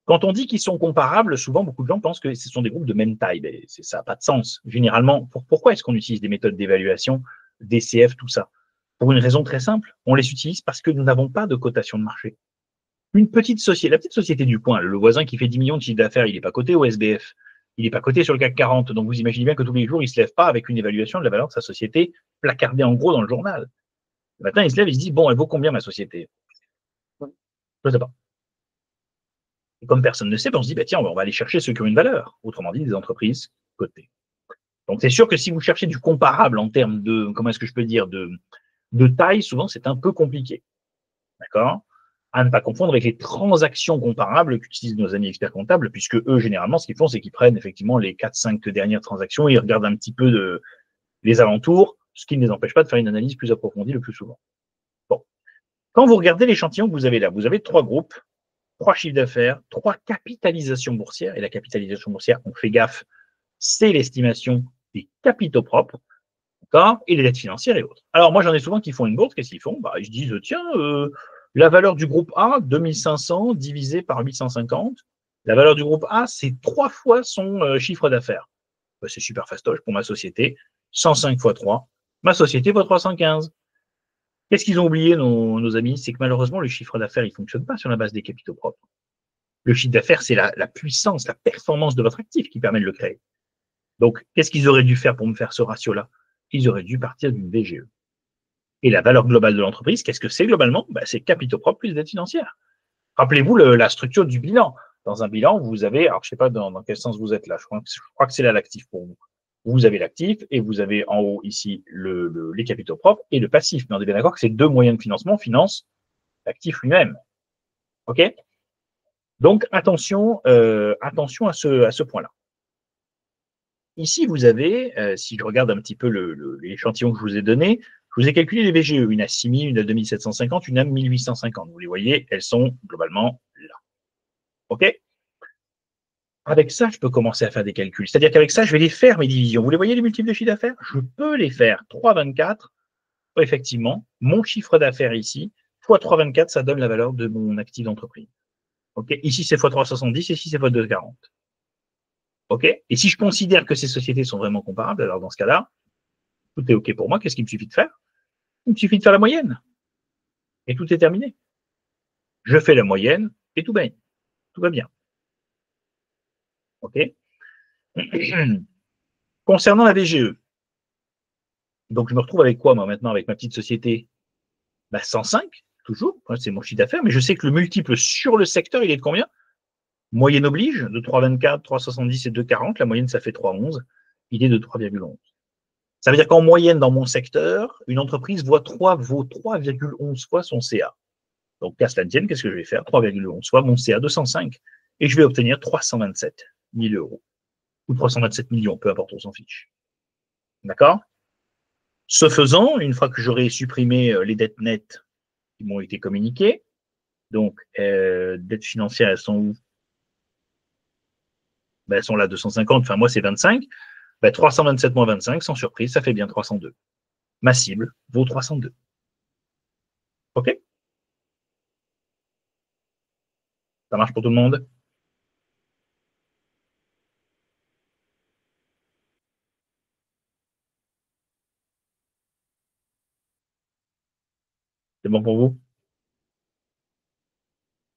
Quand on dit qu'ils sont comparables, souvent beaucoup de gens pensent que ce sont des groupes de même taille. Mais ça n'a pas de sens. Généralement, pourquoi est-ce qu'on utilise des méthodes d'évaluation, DCF, tout ça? Pour une raison très simple, on les utilise parce que nous n'avons pas de cotation de marché. Une petite société, la petite société du coin, le voisin qui fait 10 millions de chiffre d'affaires, il n'est pas coté au SBF, il n'est pas coté sur le CAC 40. Donc vous imaginez bien que tous les jours, il ne se lève pas avec une évaluation de la valeur de sa société placardée en gros dans le journal. Le matin, il se lève, il se dit, bon, elle vaut combien ma société? Je ne sais pas. Et comme personne ne sait, ben on se dit, bah, tiens, on va aller chercher ceux qui ont une valeur, autrement dit, des entreprises cotées. Donc c'est sûr que si vous cherchez du comparable en termes de, comment est-ce que je peux dire, de taille, souvent c'est un peu compliqué. D'accord? À ne pas confondre avec les transactions comparables qu'utilisent nos amis experts comptables, puisque eux, généralement, ce qu'ils font, c'est qu'ils prennent effectivement les 4-5 dernières transactions et ils regardent un petit peu les alentours, ce qui ne les empêche pas de faire une analyse plus approfondie le plus souvent. Bon. Quand vous regardez l'échantillon que vous avez là, vous avez 3 groupes, 3 chiffres d'affaires, 3 capitalisations boursières, et la capitalisation boursière, on fait gaffe, c'est l'estimation des capitaux propres, d'accord, et les dettes financières et autres. Alors moi, j'en ai souvent qui font une bourse, qu'est-ce qu'ils font? Bah, ils se disent, tiens, la valeur du groupe A, 2500 divisé par 850. La valeur du groupe A, c'est 3 fois son chiffre d'affaires. Bah, c'est super fastoche pour ma société. 105 fois 3. Ma société vaut 315. Qu'est-ce qu'ils ont oublié, nos amis? C'est que malheureusement, le chiffre d'affaires, il ne fonctionne pas sur la base des capitaux propres. Le chiffre d'affaires, c'est la puissance, la performance de votre actif qui permet de le créer. Donc, qu'est-ce qu'ils auraient dû faire pour me faire ce ratio-là? Ils auraient dû partir d'une VGE. Et la valeur globale de l'entreprise, qu'est-ce que c'est globalement? Ben, c'est capitaux propres plus dette financière. Rappelez-vous la structure du bilan. Dans un bilan, vous avez, alors je ne sais pas dans quel sens vous êtes là, je crois que c'est là l'actif pour vous. Vous avez l'actif et vous avez en haut ici les capitaux propres et le passif. Mais on est bien d'accord que ces deux moyens de financement financent l'actif lui-même. OK? Donc attention à ce point-là. Ici, vous avez, si je regarde un petit peu l'échantillon que je vous ai donné, je vous ai calculé les VGE, une à 6000, une à 2750, une à 1850. Vous les voyez, elles sont globalement là. OK? Avec ça, je peux commencer à faire des calculs. C'est-à-dire qu'avec ça, je vais les faire, mes divisions. Vous les voyez, les multiples de chiffre d'affaires? Je peux les faire. 3,24, effectivement, mon chiffre d'affaires ici, fois 3,24, ça donne la valeur de mon actif d'entreprise. OK? Ici, c'est fois 3,70, ici, c'est fois 2,40. OK? Et si je considère que ces sociétés sont vraiment comparables, alors dans ce cas-là, tout est OK pour moi. Qu'est-ce qu'il me suffit de faire? Il me suffit de faire la moyenne. Et tout est terminé. Je fais la moyenne et tout baigne. Tout va bien. OK? Concernant la VGE, donc je me retrouve avec quoi, moi, maintenant, avec ma petite société? Bah, 105, toujours. C'est mon chiffre d'affaires, mais je sais que le multiple sur le secteur, il est de combien? Moyenne oblige, de 3,24, 3,70 et 2,40. La moyenne, ça fait 3,11. Il est de 3,11. Ça veut dire qu'en moyenne, dans mon secteur, une entreprise vaut 3,11 fois son CA. Donc, qu'à cela tienne, qu'est-ce que je vais faire? 3,11 fois mon CA 205. Et je vais obtenir 327 000 euros. Ou 327 millions, peu importe, on s'en fiche. D'accord? Ce faisant, une fois que j'aurai supprimé les dettes nettes qui m'ont été communiquées, donc dettes financières, elles sont où? Ben, elles sont là, 250, enfin moi c'est 25. Ben, 327 moins 25, sans surprise, ça fait bien 302. Ma cible vaut 302. OK? Ça marche pour tout le monde? C'est bon pour vous?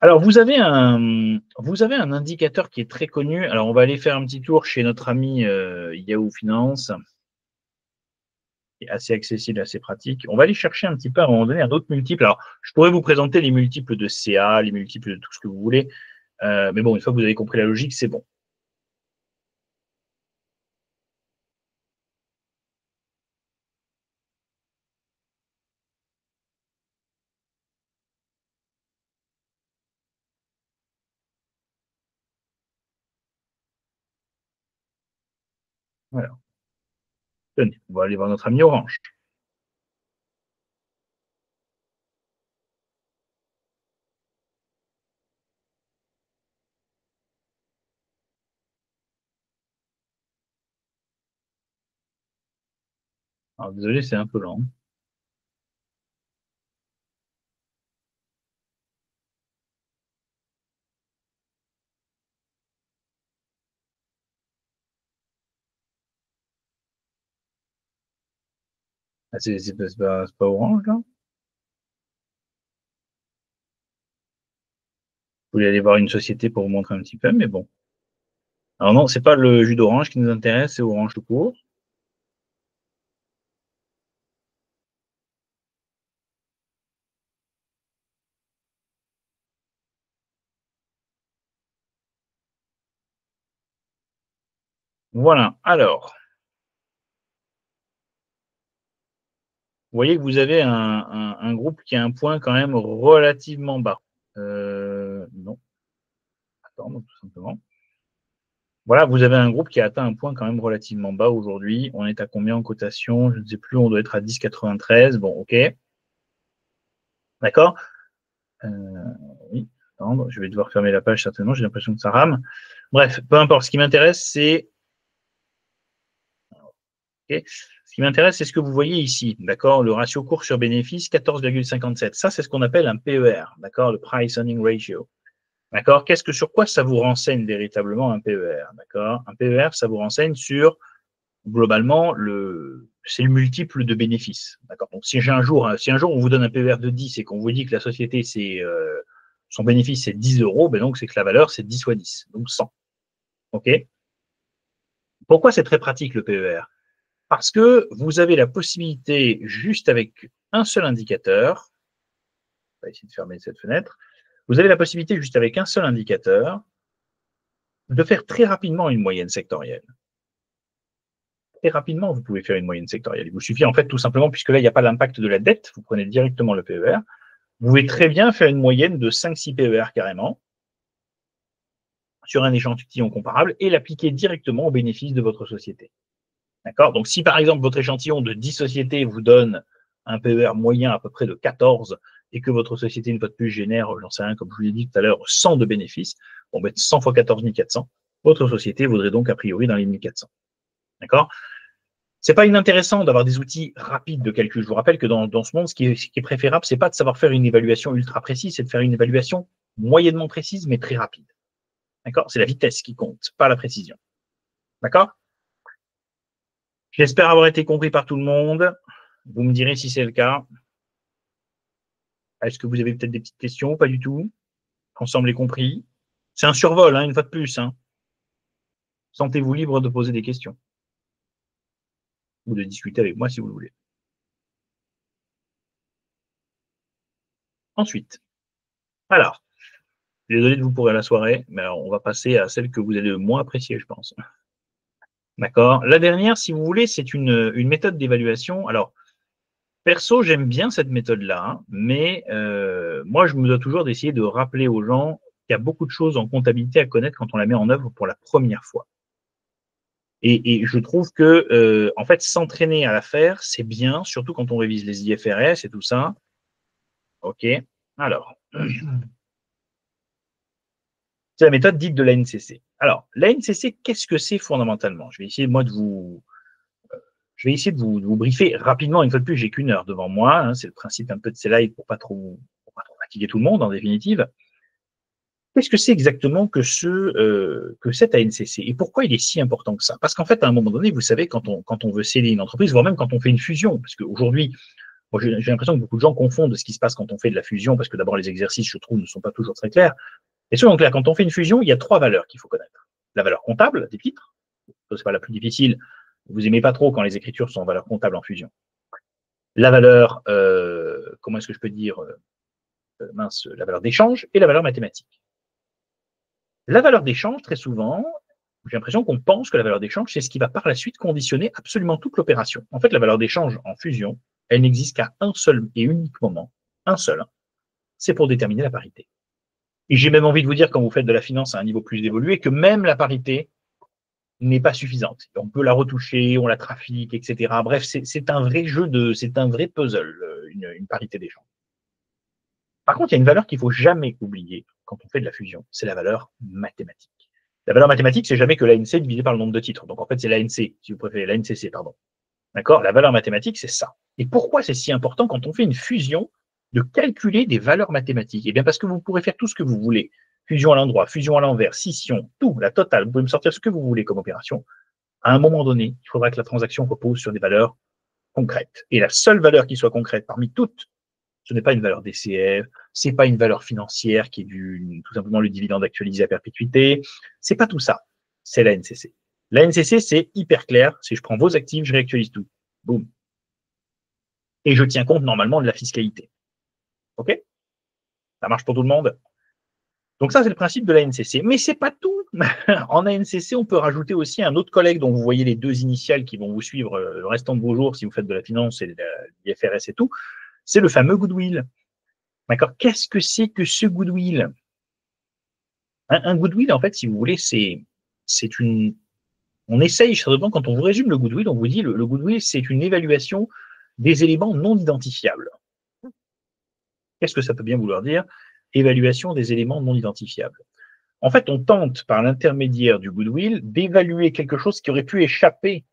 Alors, vous avez un indicateur qui est très connu. Alors, on va aller faire un petit tour chez notre ami Yahoo Finance, qui est assez accessible, assez pratique. On va aller chercher un petit peu à un moment donné un autre multiple. Alors, je pourrais vous présenter les multiples de CA, les multiples de tout ce que vous voulez. Mais bon, une fois que vous avez compris la logique, c'est bon. Voilà. Tenez, on va aller voir notre ami Orange. Alors, désolé, c'est un peu lent. Ah, c'est pas Orange, là? Vous voulez aller voir une société pour vous montrer un petit peu, mais bon. Alors non, c'est pas le jus d'orange qui nous intéresse, c'est Orange tout court. Voilà. Alors, vous voyez que vous avez un groupe qui a un point quand même relativement bas. Non, attends, tout simplement. Voilà, vous avez un groupe qui a atteint un point quand même relativement bas aujourd'hui. On est à combien en cotation? Je ne sais plus, on doit être à 10,93. Bon, ok. D'accord. Euh, oui, attends, je vais devoir fermer la page certainement, j'ai l'impression que ça rame. Bref, peu importe. Ce qui m'intéresse, c'est okay. Ce qui m'intéresse, c'est ce que vous voyez ici, d'accord? Le ratio cours sur bénéfice, 14,57. Ça, c'est ce qu'on appelle un PER, d'accord? Le Price Earning Ratio. D'accord? Sur quoi ça vous renseigne véritablement un PER? D'accord? Un PER, ça vous renseigne sur, globalement, c'est le multiple de bénéfices. D'accord? Donc, si un jour on vous donne un PER de 10 et qu'on vous dit que la société, son bénéfice, c'est 10 euros, ben donc, c'est que la valeur, c'est 10 fois 10, donc 100. OK? Pourquoi c'est très pratique, le PER? Parce que vous avez la possibilité, juste avec un seul indicateur, on va essayer de fermer cette fenêtre, vous avez la possibilité, juste avec un seul indicateur, de faire très rapidement une moyenne sectorielle. Très rapidement, vous pouvez faire une moyenne sectorielle. Il vous suffit, en fait, tout simplement, puisque là, il n'y a pas l'impact de la dette, vous prenez directement le PER, vous pouvez très bien faire une moyenne de 5-6 PER carrément, sur un échantillon comparable, et l'appliquer directement au bénéfice de votre société. D'accord? Donc, si par exemple votre échantillon de 10 sociétés vous donne un PER moyen à peu près de 14 et que votre société, une fois de plus, génère, j'en sais rien, comme je vous l'ai dit tout à l'heure, 100 de bénéfices, bon, ben, 100 fois 14, 1400, votre société vaudrait donc a priori dans les 1400. D'accord? C'est pas inintéressant d'avoir des outils rapides de calcul. Je vous rappelle que dans ce monde, ce qui est préférable, c'est pas de savoir faire une évaluation ultra précise, c'est de faire une évaluation moyennement précise, mais très rapide. D'accord? C'est la vitesse qui compte, pas la précision. D'accord? J'espère avoir été compris par tout le monde. Vous me direz si c'est le cas. Est-ce que vous avez peut-être des petites questions? Pas du tout. Ensemble est compris. C'est un survol, hein, une fois de plus. Hein. Sentez-vous libre de poser des questions ou de discuter avec moi si vous le voulez. Ensuite, alors, désolé de vous pourrir la soirée, mais alors on va passer à celle que vous allez le moins apprécier, je pense. D'accord. La dernière, si vous voulez, c'est une méthode d'évaluation. Alors, perso, j'aime bien cette méthode-là, hein, mais moi, je me dois toujours d'essayer de rappeler aux gens qu'il y a beaucoup de choses en comptabilité à connaître quand on la met en œuvre pour la première fois. Et je trouve que, en fait, s'entraîner à la faire, c'est bien, surtout quand on révise les IFRS et tout ça. OK. Alors, c'est la méthode dite de l'ANCC. Alors, l'ANCC, qu'est-ce que c'est fondamentalement? Je vais essayer, moi, de vous briefer rapidement. Une fois de plus, j'ai qu'une heure devant moi. Hein, c'est le principe un peu de ces lives pour pas trop fatiguer tout le monde, en définitive. Qu'est-ce que c'est exactement que cet ANCC et pourquoi il est si important que ça? Parce qu'en fait, à un moment donné, vous savez, quand on veut sceller une entreprise, voire même quand on fait une fusion, parce qu'aujourd'hui, Moi, j'ai l'impression que beaucoup de gens confondent ce qui se passe quand on fait de la fusion, parce que d'abord, les exercices, je trouve, ne sont pas toujours très clairs. Et soyons clairs, quand on fait une fusion, il y a 3 valeurs qu'il faut connaître. La valeur comptable des titres, c'est pas la plus difficile. Vous aimez pas trop quand les écritures sont en valeur comptable en fusion. La valeur, comment est-ce que je peux dire, la valeur d'échange et la valeur mathématique. La valeur d'échange, très souvent, j'ai l'impression qu'on pense que la valeur d'échange, c'est ce qui va par la suite conditionner absolument toute l'opération. En fait, la valeur d'échange en fusion, elle n'existe qu'à un seul et unique moment, un seul, c'est pour déterminer la parité. Et j'ai même envie de vous dire, quand vous faites de la finance à un niveau plus évolué, que même la parité n'est pas suffisante. On peut la retoucher, on la trafique, etc. Bref, c'est un vrai jeu c'est un vrai puzzle, une parité d'échange. Par contre, il y a une valeur qu'il ne faut jamais oublier quand on fait de la fusion, c'est la valeur mathématique. La valeur mathématique, c'est jamais que l'ANC divisé par le nombre de titres. Donc, en fait, c'est l'ANC, si vous préférez, l'ANCC, pardon. D'accord? La valeur mathématique, c'est ça. Et pourquoi c'est si important quand on fait une fusion de calculer des valeurs mathématiques? Eh bien, parce que vous pourrez faire tout ce que vous voulez. Fusion à l'endroit, fusion à l'envers, scission, tout, la totale. Vous pouvez me sortir ce que vous voulez comme opération. À un moment donné, il faudra que la transaction repose sur des valeurs concrètes. Et la seule valeur qui soit concrète parmi toutes, ce n'est pas une valeur DCF, c'est pas une valeur financière qui est tout simplement le dividende actualisé à perpétuité. C'est pas tout ça. C'est la NCC. La NCC, c'est hyper clair. Si je prends vos actifs, je réactualise tout. Boum. Et je tiens compte normalement de la fiscalité. OK? Ça marche pour tout le monde? Donc ça, c'est le principe de la NCC. Mais c'est pas tout. En ANCC, on peut rajouter aussi un autre collègue dont vous voyez les 2 initiales qui vont vous suivre le restant de vos jours si vous faites de la finance et de l'IFRS et tout. C'est le fameux goodwill. D'accord? Qu'est-ce que c'est que ce goodwill? Un goodwill, en fait, si vous voulez, c'est une. On essaye, sérieusement, quand on vous résume le goodwill, on vous dit le goodwill, c'est une évaluation des éléments non identifiables. Qu'est-ce que ça peut bien vouloir dire? Évaluation des éléments non identifiables. En fait, on tente, par l'intermédiaire du goodwill, d'évaluer quelque chose qui aurait pu échapper,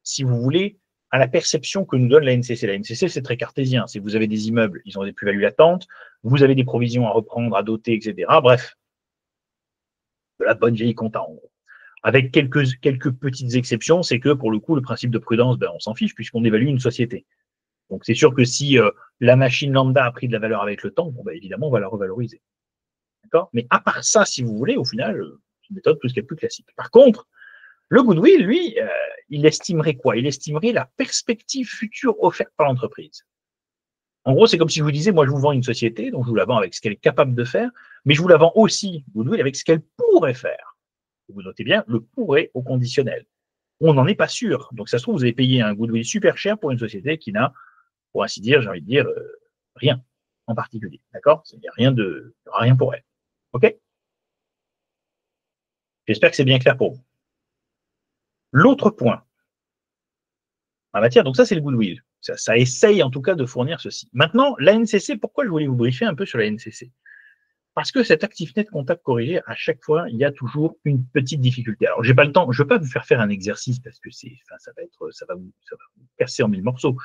si vous voulez, à la perception que nous donne la NCC. La NCC, c'est très cartésien. Si vous avez des immeubles, ils ont des plus-values latentes, vous avez des provisions à reprendre, à doter, etc. Bref, de la bonne vieille compta, en gros. Avec quelques petites exceptions, c'est que pour le coup, le principe de prudence, on s'en fiche puisqu'on évalue une société. Donc c'est sûr que si la machine lambda a pris de la valeur avec le temps, évidemment, on va la revaloriser. D'accord? Mais à part ça, si vous voulez, au final, c'est une méthode plus qu'elle plus classique. Par contre, le goodwill, lui, il estimerait quoi? Il estimerait la perspective future offerte par l'entreprise. En gros, c'est comme si je vous disais, moi, je vous vends une société, donc je vous la vends avec ce qu'elle est capable de faire, mais je vous la vends aussi, goodwill, avec ce qu'elle pourrait faire. Vous notez bien, le pourrait au conditionnel. On n'en est pas sûr. Donc, ça se trouve, vous avez payé un goodwill super cher pour une société qui n'a, pour ainsi dire, j'ai envie de dire, rien en particulier. D'accord? Il n'y a rien pour elle. OK? J'espère que c'est bien clair pour vous. L'autre point en matière, donc ça, c'est le goodwill. Ça essaye en tout cas de fournir ceci. Maintenant, la NCC, pourquoi je voulais vous briefer un peu sur la NCC? Parce que cet actif net comptable corrigé, à chaque fois, il y a toujours une petite difficulté. Alors, j'ai pas le temps, je ne veux pas vous faire un exercice parce que ça va vous casser en 1000 morceaux.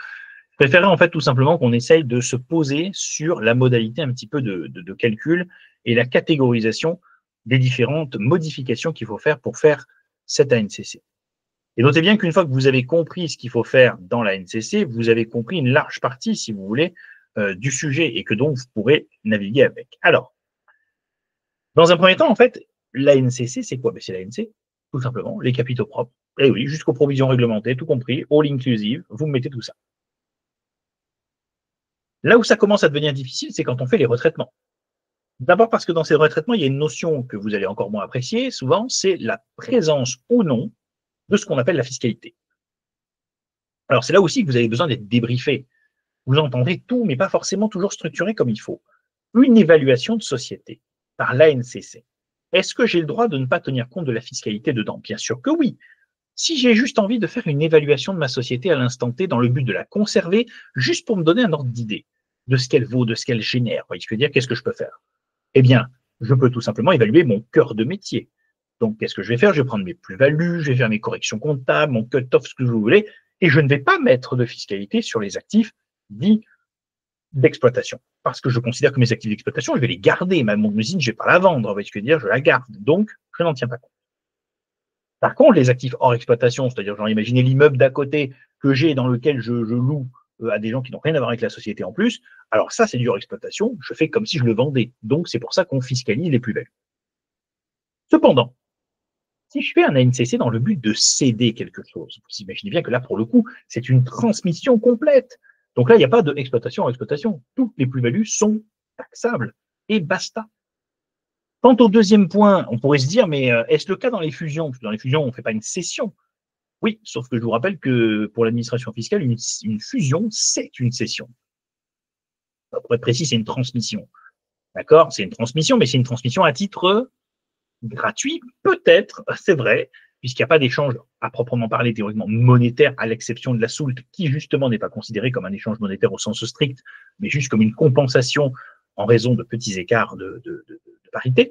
Je préférerais en fait tout simplement qu'on essaye de se poser sur la modalité un petit peu de calcul et la catégorisation des différentes modifications qu'il faut faire pour faire cette ANCC. Et notez bien qu'une fois que vous avez compris ce qu'il faut faire dans la NCC, vous avez compris une large partie, si vous voulez, du sujet et que donc vous pourrez naviguer avec. Alors, dans un premier temps, en fait, l'ANCC, c'est quoi? C'est l'ANC, tout simplement, les capitaux propres. Et oui, jusqu'aux provisions réglementées, tout compris, all inclusive, vous mettez tout ça. Là où ça commence à devenir difficile, c'est quand on fait les retraitements. D'abord parce que dans ces retraitements, il y a une notion que vous allez encore moins apprécier, souvent, c'est la présence ou non de ce qu'on appelle la fiscalité. Alors, c'est là aussi que vous avez besoin d'être débriefé. Vous entendrez tout, mais pas forcément toujours structuré comme il faut. Une évaluation de société par l'ANCC. Est-ce que j'ai le droit de ne pas tenir compte de la fiscalité dedans? Bien sûr que oui. Si j'ai juste envie de faire une évaluation de ma société à l'instant T dans le but de la conserver, juste pour me donner un ordre d'idée de ce qu'elle vaut, de ce qu'elle génère, vous voyez ce que je veux dire, qu'est-ce que je peux faire? Eh bien, je peux tout simplement évaluer mon cœur de métier. Donc, qu'est-ce que je vais faire? Je vais prendre mes plus-values, je vais faire mes corrections comptables, mon cut-off, ce que vous voulez, et je ne vais pas mettre de fiscalité sur les actifs dits d'exploitation. Parce que je considère que mes actifs d'exploitation, je vais les garder. Même mon usine, je ne vais pas la vendre, vous voyez ce que je veux dire, je la garde. Donc, je n'en tiens pas compte. Par contre, les actifs hors exploitation, c'est-à-dire, genre, imaginez l'immeuble d'à côté que j'ai dans lequel je loue à des gens qui n'ont rien à voir avec la société en plus, alors ça, c'est du exploitation, je fais comme si je le vendais. Donc, c'est pour ça qu'on fiscalise les plus-values. Cependant, si je fais un ANCC dans le but de céder quelque chose, vous imaginez bien que là, pour le coup, c'est une transmission complète. Donc là, il n'y a pas de exploitation à exploitation. Toutes les plus-values sont taxables. Et basta. Quant au deuxième point, on pourrait se dire, mais est-ce le cas dans les fusions? Parce que dans les fusions, on ne fait pas une cession. Oui, sauf que je vous rappelle que pour l'administration fiscale, une fusion, c'est une cession. Pour être précis, c'est une transmission. D'accord? C'est une transmission, mais c'est une transmission à titre gratuit, peut-être, c'est vrai, puisqu'il n'y a pas d'échange à proprement parler théoriquement monétaire, à l'exception de la soulte, qui justement n'est pas considéré comme un échange monétaire au sens strict, mais juste comme une compensation en raison de petits écarts de parité.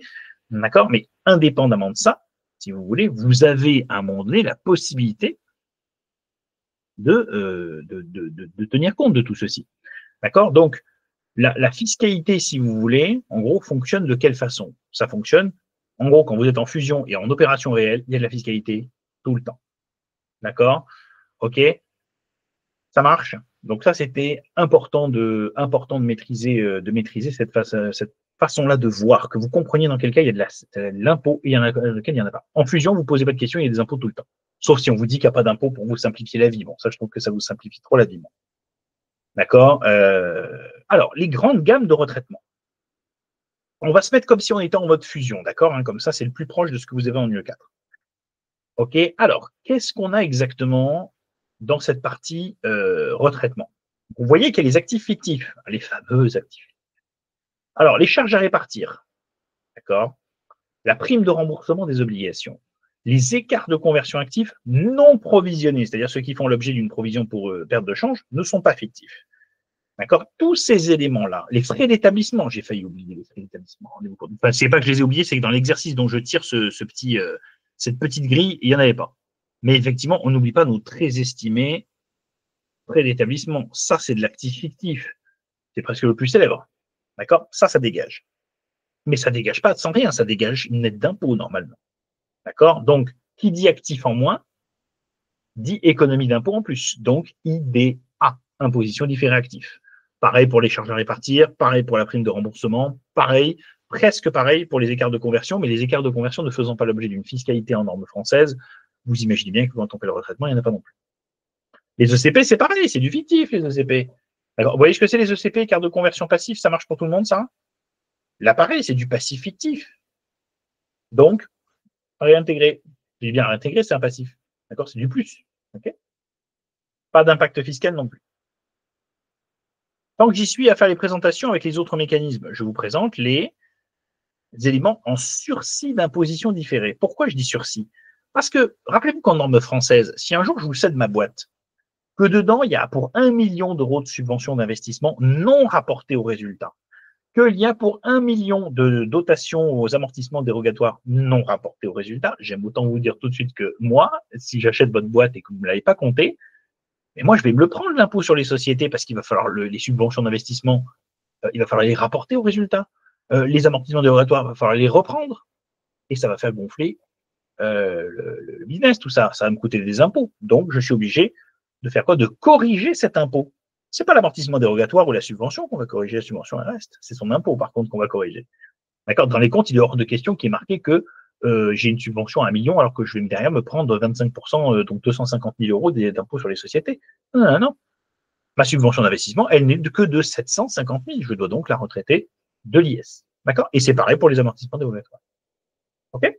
D'accord? Mais indépendamment de ça, si vous voulez, vous avez à un moment donné la possibilité de tenir compte de tout ceci. D'accord? Donc, la fiscalité, si vous voulez, en gros, fonctionne de quelle façon? Ça fonctionne, en gros, quand vous êtes en fusion et en opération réelle, il y a de la fiscalité tout le temps. D'accord? OK? Ça marche? Donc ça, c'était important de maîtriser cette façon-là de voir, que vous compreniez dans quel cas il y a de l'impôt et il y en a dans lequel il n'y en a pas. En fusion, vous ne posez pas de questions, il y a des impôts tout le temps. Sauf si on vous dit qu'il n'y a pas d'impôt pour vous simplifier la vie. Bon, ça, je trouve que ça vous simplifie trop la vie. Bon. D'accord? Alors, les grandes gammes de retraitement. On va se mettre comme si on était en mode fusion, d'accord? Comme ça, c'est le plus proche de ce que vous avez en UE4. OK? Alors, qu'est-ce qu'on a exactement dans cette partie retraitement? Vous voyez qu'il y a les actifs fictifs, les fameux actifs. Alors, les charges à répartir, d'accord? La prime de remboursement des obligations. Les écarts de conversion actifs non provisionnés, c'est-à-dire ceux qui font l'objet d'une provision pour perte de change, ne sont pas fictifs. D'accord? Tous ces éléments-là, les frais d'établissement, j'ai failli oublier les frais d'établissement. Enfin, c'est pas que je les ai oubliés, c'est que dans l'exercice dont je tire cette petite grille, il n'y en avait pas. Mais effectivement, on n'oublie pas nos très estimés frais d'établissement. Ça, c'est de l'actif fictif. C'est presque le plus célèbre. D'accord? Ça dégage. Mais ça dégage pas sans rien, ça dégage une aide d'impôt normalement. D'accord? Donc, qui dit actif en moins, dit économie d'impôt en plus. Donc, IDA, imposition différée actif. Pareil pour les charges à répartir, pareil pour la prime de remboursement, pareil, presque pareil pour les écarts de conversion, mais les écarts de conversion ne faisant pas l'objet d'une fiscalité en normes françaises, vous imaginez bien que quand on fait le retraitement, il n'y en a pas non plus. Les ECP, c'est pareil, c'est du fictif, les ECP. D'accord. Vous voyez ce que c'est les ECP, écarts de conversion passif, ça marche pour tout le monde, ça? Là, pareil, c'est du passif fictif. Donc, réintégrer. Je dis bien réintégrer, c'est un passif. D'accord? C'est du plus. Okay, pas d'impact fiscal non plus. Tant que j'y suis à faire les présentations avec les autres mécanismes, je vous présente les éléments en sursis d'imposition différée. Pourquoi je dis sursis? Parce que, rappelez-vous qu'en norme française, si un jour je vous cède ma boîte, que dedans, il y a pour 1 million d'euros de subventions d'investissement non rapportées au résultat, qu'il y a pour 1 million de dotations aux amortissements dérogatoires non rapportés au résultat, j'aime autant vous dire tout de suite que moi, si j'achète votre boîte et que vous ne me l'avez pas compté, mais moi, je vais me le prendre, l'impôt sur les sociétés, parce qu'il va falloir les subventions d'investissement, il va falloir les rapporter au résultat. Les amortissements dérogatoires, il va falloir les reprendre. Et ça va faire gonfler le business, tout ça. Ça va me coûter des impôts. Donc, je suis obligé de faire quoi? De corriger cet impôt. Ce n'est pas l'amortissement dérogatoire ou la subvention qu'on va corriger, la subvention, elle reste. C'est son impôt, par contre, qu'on va corriger. D'accord? Dans les comptes, il est hors de question qu'il est marqué que j'ai une subvention à 1 million alors que je vais derrière me prendre 25%, donc 250 000 euros d'impôts sur les sociétés. Non, non. Ma subvention d'investissement, elle n'est que de 750 000. Je dois donc la retraiter de l'IS. D'accord? Et c'est pareil pour les amortissements dérogatoires. OK?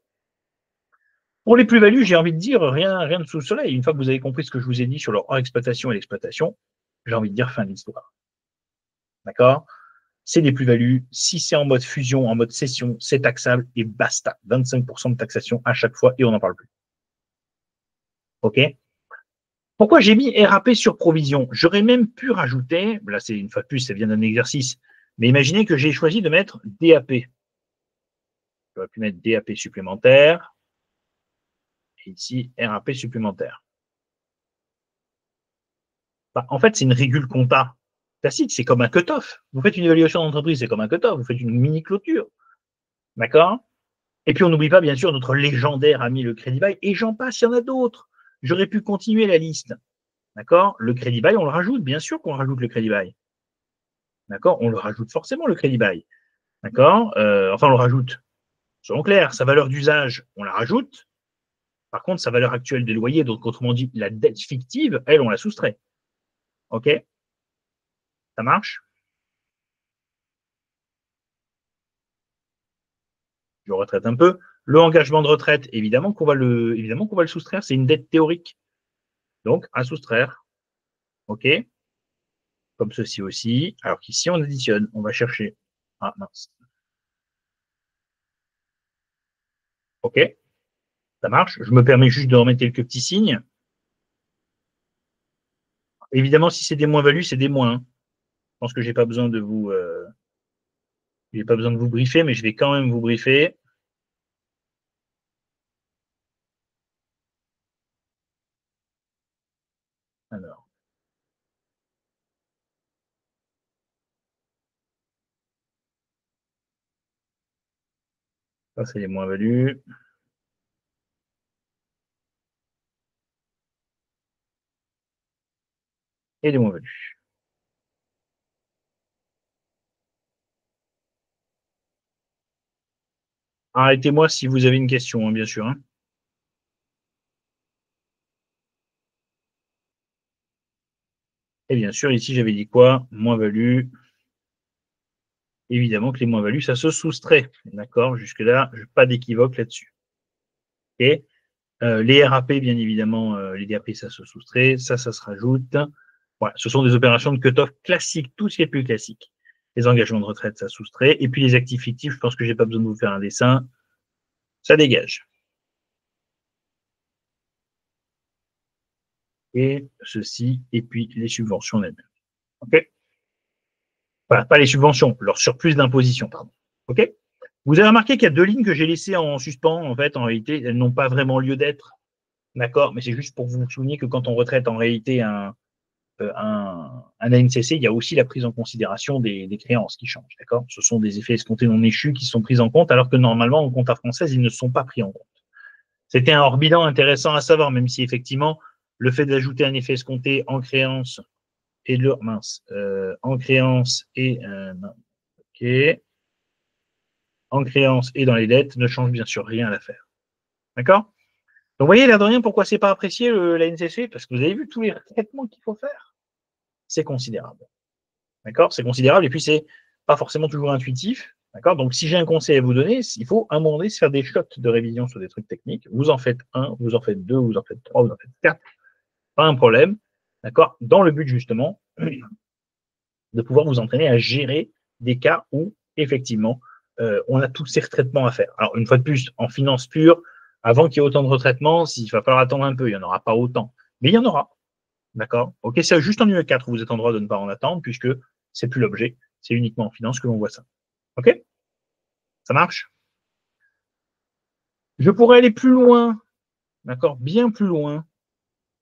Pour les plus-values, j'ai envie de dire rien de sous le soleil. Une fois que vous avez compris ce que je vous ai dit sur leur hors-exploitation et l'exploitation, j'ai envie de dire fin de l'histoire. D'accord? C'est des plus-values. Si c'est en mode fusion, en mode cession, c'est taxable et basta. 25% de taxation à chaque fois et on n'en parle plus. OK? Pourquoi j'ai mis RAP sur provision? J'aurais même pu rajouter, là c'est une fois de plus, ça vient d'un exercice, mais imaginez que j'ai choisi de mettre DAP. J'aurais pu mettre DAP supplémentaire et ici RAP supplémentaire. Bah, en fait, c'est une régule compta classique, c'est comme un cut-off. Vous faites une évaluation d'entreprise, c'est comme un cut-off, vous faites une mini-clôture. D'accord? Et puis on n'oublie pas, bien sûr, notre légendaire ami le Crédit Bail, et j'en passe, il y en a d'autres. J'aurais pu continuer la liste. D'accord? Le crédit bail, on le rajoute, bien sûr qu'on rajoute le crédit bail. D'accord? On le rajoute forcément, le crédit bail. D'accord? Enfin, on le rajoute. Soyons clairs, sa valeur d'usage, on la rajoute. Par contre, sa valeur actuelle des loyers, donc autrement dit, la dette fictive, elle, on la soustrait. OK? Ça marche? Je retraite un peu. Le engagement de retraite, évidemment qu'on va le soustraire, c'est une dette théorique. Donc, à soustraire. OK? Comme ceci aussi. Alors qu'ici, on additionne. On va chercher. Ah, mince. OK? Ça marche. Je me permets juste de remettre quelques petits signes. Évidemment, si c'est des moins-values, c'est des moins. Hein. Je pense que j'ai pas besoin de vous, j'ai pas besoin de vous briefer, mais je vais quand même vous briefer. Alors, ça, c'est les moins-values et les moins-values. Arrêtez-moi si vous avez une question, hein, bien sûr. Hein. Et bien sûr, ici, j'avais dit quoi? Moins-value. Évidemment que les moins-values, ça se soustrait. D'accord? Jusque-là, pas d'équivoque là-dessus. Et les RAP, bien évidemment, les DAP, ça se soustrait. Ça se rajoute. Voilà, ce sont des opérations de cut-off classiques, tout ce qui est plus classique. Les engagements de retraite, ça soustrait. Et puis les actifs fictifs, je pense que j'ai pas besoin de vous faire un dessin. Ça dégage. Et ceci, et puis les subventions elles-mêmes. OK? Voilà, pas les subventions, leur surplus d'imposition, pardon. OK? Vous avez remarqué qu'il y a deux lignes que j'ai laissées en suspens, en fait, en réalité, elles n'ont pas vraiment lieu d'être. D'accord? Mais c'est juste pour vous souligner que quand on retraite en réalité un ANCC, il y a aussi la prise en considération des créances qui changent. D'accord? Ce sont des effets escomptés non échus qui sont pris en compte, alors que normalement, en compta française, ils ne sont pas pris en compte. C'était un hors-bilan intéressant à savoir, même si effectivement, le fait d'ajouter un effet escompté en créance et de en créance et okay, en créance et dans les dettes ne change bien sûr rien à l'affaire. D'accord? Donc, vous voyez, l'air de rien, pourquoi c'est pas apprécié la NCC? Parce que vous avez vu tous les traitements qu'il faut faire. C'est considérable. D'accord? C'est considérable et puis c'est pas forcément toujours intuitif. D'accord? Donc, si j'ai un conseil à vous donner, il faut à un moment donné se faire des shots de révision sur des trucs techniques. Vous en faites un, vous en faites deux, vous en faites trois, vous en faites quatre. Pas un problème. D'accord? Dans le but, justement, de pouvoir vous entraîner à gérer des cas où, effectivement, on a tous ces retraitements à faire. Alors, une fois de plus, en finance pure, avant qu'il y ait autant de retraitements, il va falloir attendre un peu, il n'y en aura pas autant. Mais il y en aura. D'accord? Ok, c'est juste en UE4 où vous êtes en droit de ne pas en attendre, puisque c'est plus l'objet, c'est uniquement en finance que l'on voit ça. Ok? Ça marche? Je pourrais aller plus loin, d'accord? Bien plus loin.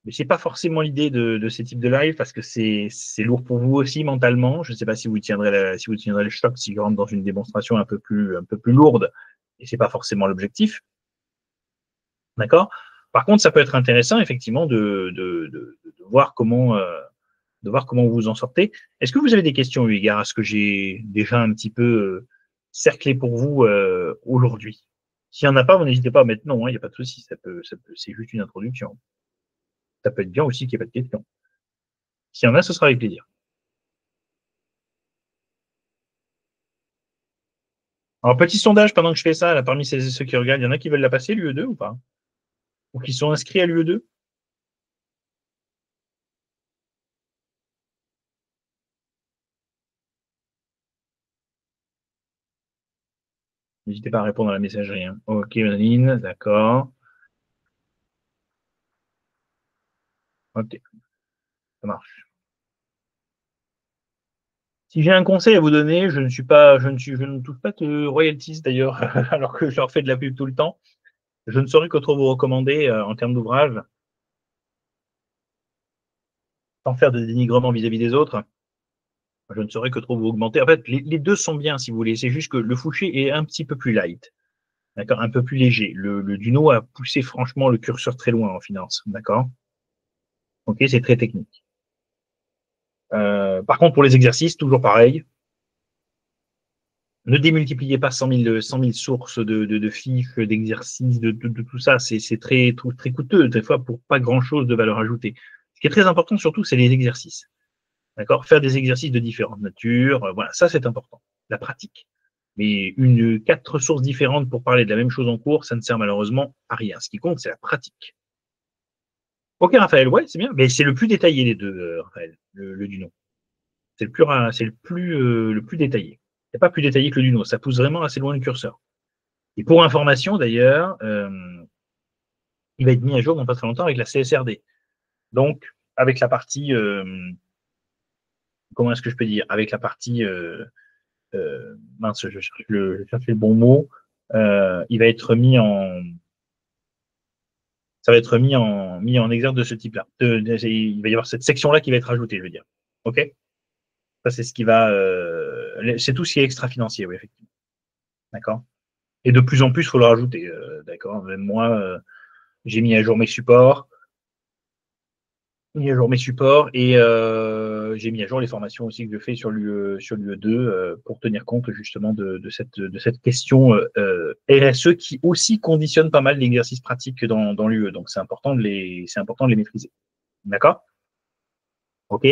Mais c'est pas forcément l'idée de ces types de live parce que c'est lourd pour vous aussi mentalement. Je ne sais pas si vous tiendrez si vous tiendrez le choc si je rentre dans une démonstration un peu plus lourde et c'est pas forcément l'objectif. D'accord? Par contre, ça peut être intéressant effectivement de voir de voir comment vous vous en sortez. Est-ce que vous avez des questions eu égard à ce que j'ai déjà un petit peu cerclé pour vous aujourd'hui? S'il n'y en a pas, vous n'hésitez pas à mettre non, il n'y a pas de souci, c'est juste une introduction. Ça peut être bien aussi qu'il n'y ait pas de questions. S'il y en a, ce sera avec plaisir. Alors, petit sondage pendant que je fais ça, là, parmi ceux qui regardent, il y en a qui veulent la passer, l'UE2 ou pas? Ou qui sont inscrits à l'UE2? N'hésitez pas à répondre à la messagerie. Hein. Ok, Madeline, d'accord. Ok, ça marche. Si j'ai un conseil à vous donner, je ne touche pas de royalties d'ailleurs, alors que je leur fais de la pub tout le temps. Je ne saurais que trop vous recommander en termes d'ouvrage, sans faire de dénigrement vis-à-vis des autres. Je ne saurais que trop vous augmenter. En fait, les deux sont bien si vous voulez. C'est juste que le Fouché est un petit peu plus light. D'accord, un peu plus léger. Le Duno a poussé franchement le curseur très loin en finance. D'accord. Ok, c'est très technique. Par contre, pour les exercices, toujours pareil. Ne démultipliez pas 100 000 sources de fiches, d'exercices, de tout ça. C'est très coûteux, des fois, pour pas grand-chose de valeur ajoutée. Ce qui est très important, surtout, c'est les exercices. D'accord? Faire des exercices de différentes natures, voilà, ça, c'est important. La pratique. Mais quatre sources différentes pour parler de la même chose en cours, ça ne sert malheureusement à rien. Ce qui compte, c'est la pratique. Ok, Raphaël, ouais, c'est bien. Mais c'est le plus détaillé des deux, Raphaël, le Duno. Le plus détaillé. Il n'y a pas plus détaillé que le Duno. Ça pousse vraiment assez loin le curseur. Et pour information, d'ailleurs, il va être mis à jour dans pas très longtemps avec la CSRD. Donc, avec la partie, comment est-ce que je peux dire, avec la partie, mince, je cherche le bon mot, il va être ça va être mis en exergue de ce type-là. Il va y avoir cette section-là qui va être ajoutée, je veux dire. OK? Ça, c'est ce qui va, c'est tout ce qui est extra-financier, oui, effectivement. D'accord? Et de plus en plus, il faut le rajouter, d'accord? Même moi, j'ai mis à jour mes supports, et j'ai mis à jour les formations aussi que je fais sur l'UE2 pour tenir compte justement de cette question RSE qui aussi conditionne pas mal l'exercice pratique dans l'UE. Donc c'est important de les maîtriser. D'accord? OK?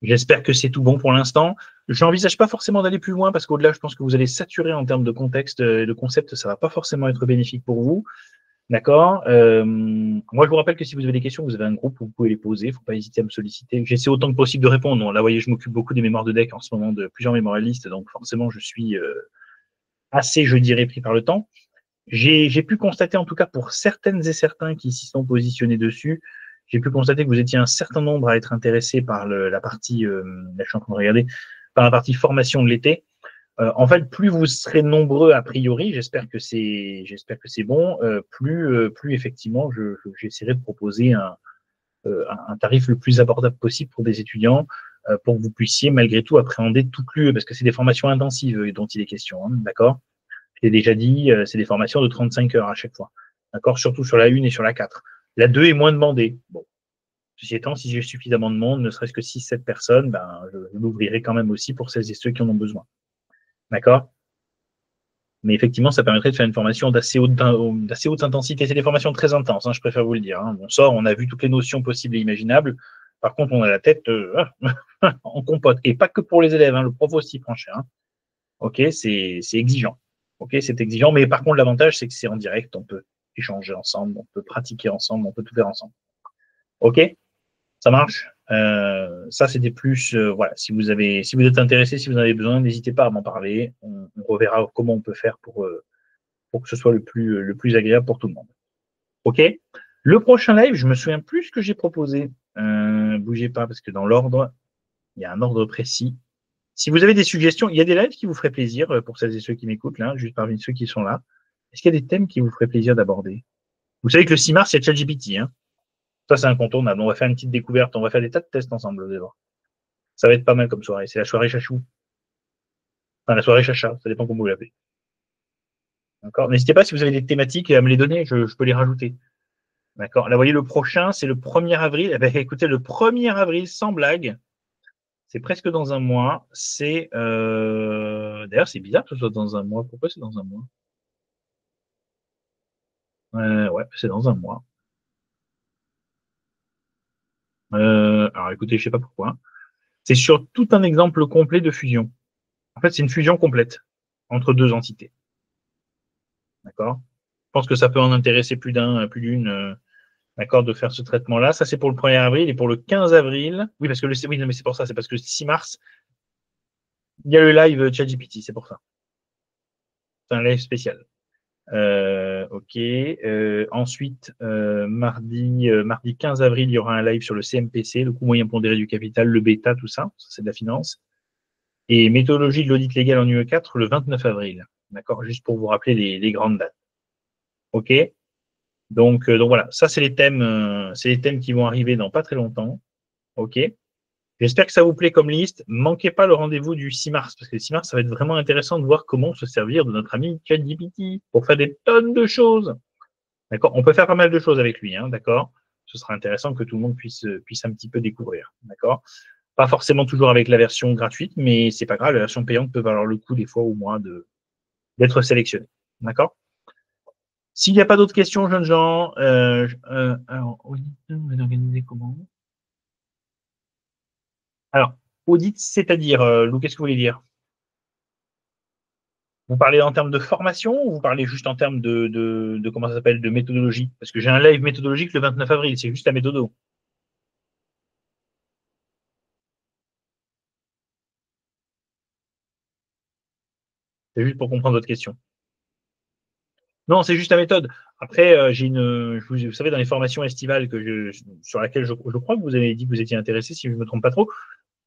J'espère que c'est tout bon pour l'instant. Je n'envisage pas forcément d'aller plus loin parce qu'au-delà, je pense que vous allez saturer en termes de contexte et de concept. Ça ne va pas forcément être bénéfique pour vous. D'accord. Moi, je vous rappelle que si vous avez des questions, vous avez un groupe où vous pouvez les poser. Il ne faut pas hésiter à me solliciter. J'essaie autant que possible de répondre. Bon, là, vous voyez, je m'occupe beaucoup des mémoires de deck en ce moment, de plusieurs mémorialistes. Donc, forcément, je suis assez, je dirais, pris par le temps. J'ai pu constater, en tout cas, pour certaines et certains qui s'y sont positionnés dessus, j'ai pu constater que vous étiez un certain nombre à être intéressés par la partie, là, je suis en train de regarder, par la partie formation de l'été. En fait, plus vous serez nombreux a priori, j'espère que c'est bon, plus effectivement, j'essaierai de proposer un tarif le plus abordable possible pour des étudiants, pour que vous puissiez malgré tout appréhender toute l'UE, parce que c'est des formations intensives dont il est question, hein, d'accord? Je l'ai déjà dit, c'est des formations de 35 heures à chaque fois, d'accord? Surtout sur la 1 et sur la 4. La 2 est moins demandée. Bon, ceci étant, si j'ai suffisamment de monde, ne serait-ce que 6-7 personnes, ben, je l'ouvrirai quand même aussi pour celles et ceux qui en ont besoin. D'accord? Mais effectivement, ça permettrait de faire une formation d'assez haute intensité. C'est des formations très intenses, hein, je préfère vous le dire. Hein. On sort, on a vu toutes les notions possibles et imaginables. Par contre, on a la tête en compote. Et pas que pour les élèves, hein, le prof aussi prend cher. Hein. Ok, c'est exigeant. Ok, c'est exigeant. Mais par contre, l'avantage, c'est que c'est en direct. On peut échanger ensemble, on peut pratiquer ensemble, on peut tout faire ensemble. Ok, ça marche. Ça, c'était plus, voilà. Si vous êtes intéressé, si vous en avez besoin, n'hésitez pas à m'en parler. On reverra comment on peut faire pour que ce soit le plus agréable pour tout le monde. OK? Le prochain live, je me souviens plus ce que j'ai proposé. Bougez pas, parce que dans l'ordre, il y a un ordre précis. Si vous avez des suggestions, il y a des lives qui vous feraient plaisir pour celles et ceux qui m'écoutent, là, juste parmi ceux qui sont là. Est-ce qu'il y a des thèmes qui vous feraient plaisir d'aborder? Vous savez que le 6 mars, il y a ChatGPT. Hein. Ça, c'est incontournable. On va faire une petite découverte. On va faire des tas de tests ensemble. Vous allez voir. Ça va être pas mal comme soirée. C'est la soirée chachou. Enfin, la soirée chacha. Ça dépend comment vous l'appelez. D'accord? N'hésitez pas si vous avez des thématiques à me les donner. Je peux les rajouter. D'accord. Là, vous voyez, le prochain, c'est le 1er avril. Eh bien, écoutez, le 1er avril, sans blague, c'est presque dans un mois. C'est d'ailleurs, c'est bizarre que ce soit dans un mois. Pourquoi c'est dans un mois? Ouais, c'est dans un mois. Alors, écoutez, je sais pas pourquoi. C'est sur tout un exemple complet de fusion. En fait, c'est une fusion complète entre deux entités. D'accord. Je pense que ça peut en intéresser plus d'une. D'accord, de faire ce traitement-là. Ça, c'est pour le 1er avril. Et pour le 15 avril, oui, parce que oui, non, mais c'est pour ça, c'est parce que le 6 mars, il y a le live ChatGPT, c'est pour ça. C'est un live spécial. Ok. Ensuite, mardi 15 avril, il y aura un live sur le CMPC, le coût moyen pondéré du capital, le bêta, tout ça. Ça, c'est de la finance. Et méthodologie de l'audit légal en UE4 le 29 avril. D'accord, juste pour vous rappeler les grandes dates. Ok. Donc voilà, ça c'est les thèmes qui vont arriver dans pas très longtemps. Ok. J'espère que ça vous plaît comme liste. Manquez pas le rendez-vous du 6 mars, parce que le 6 mars, ça va être vraiment intéressant de voir comment se servir de notre ami ChatGPT pour faire des tonnes de choses. D'accord? On peut faire pas mal de choses avec lui, hein, d'accord? Ce sera intéressant que tout le monde puisse un petit peu découvrir. D'accord? Pas forcément toujours avec la version gratuite, mais c'est pas grave, la version payante peut valoir le coup des fois au moins d'être sélectionné. D'accord? S'il n'y a pas d'autres questions, jeunes gens, alors, audit, vous organisez comment? Alors, audit, c'est-à-dire, Lou, qu'est-ce que vous voulez dire? Vous parlez en termes de formation ou vous parlez juste en termes de comment ça s'appelle, de méthodologie? Parce que j'ai un live méthodologique le 29 avril, c'est juste la méthodo. C'est juste pour comprendre votre question. Non, c'est juste la méthode. Après, vous savez, dans les formations estivales sur laquelle je crois que vous avez dit que vous étiez intéressé, si je ne me trompe pas trop.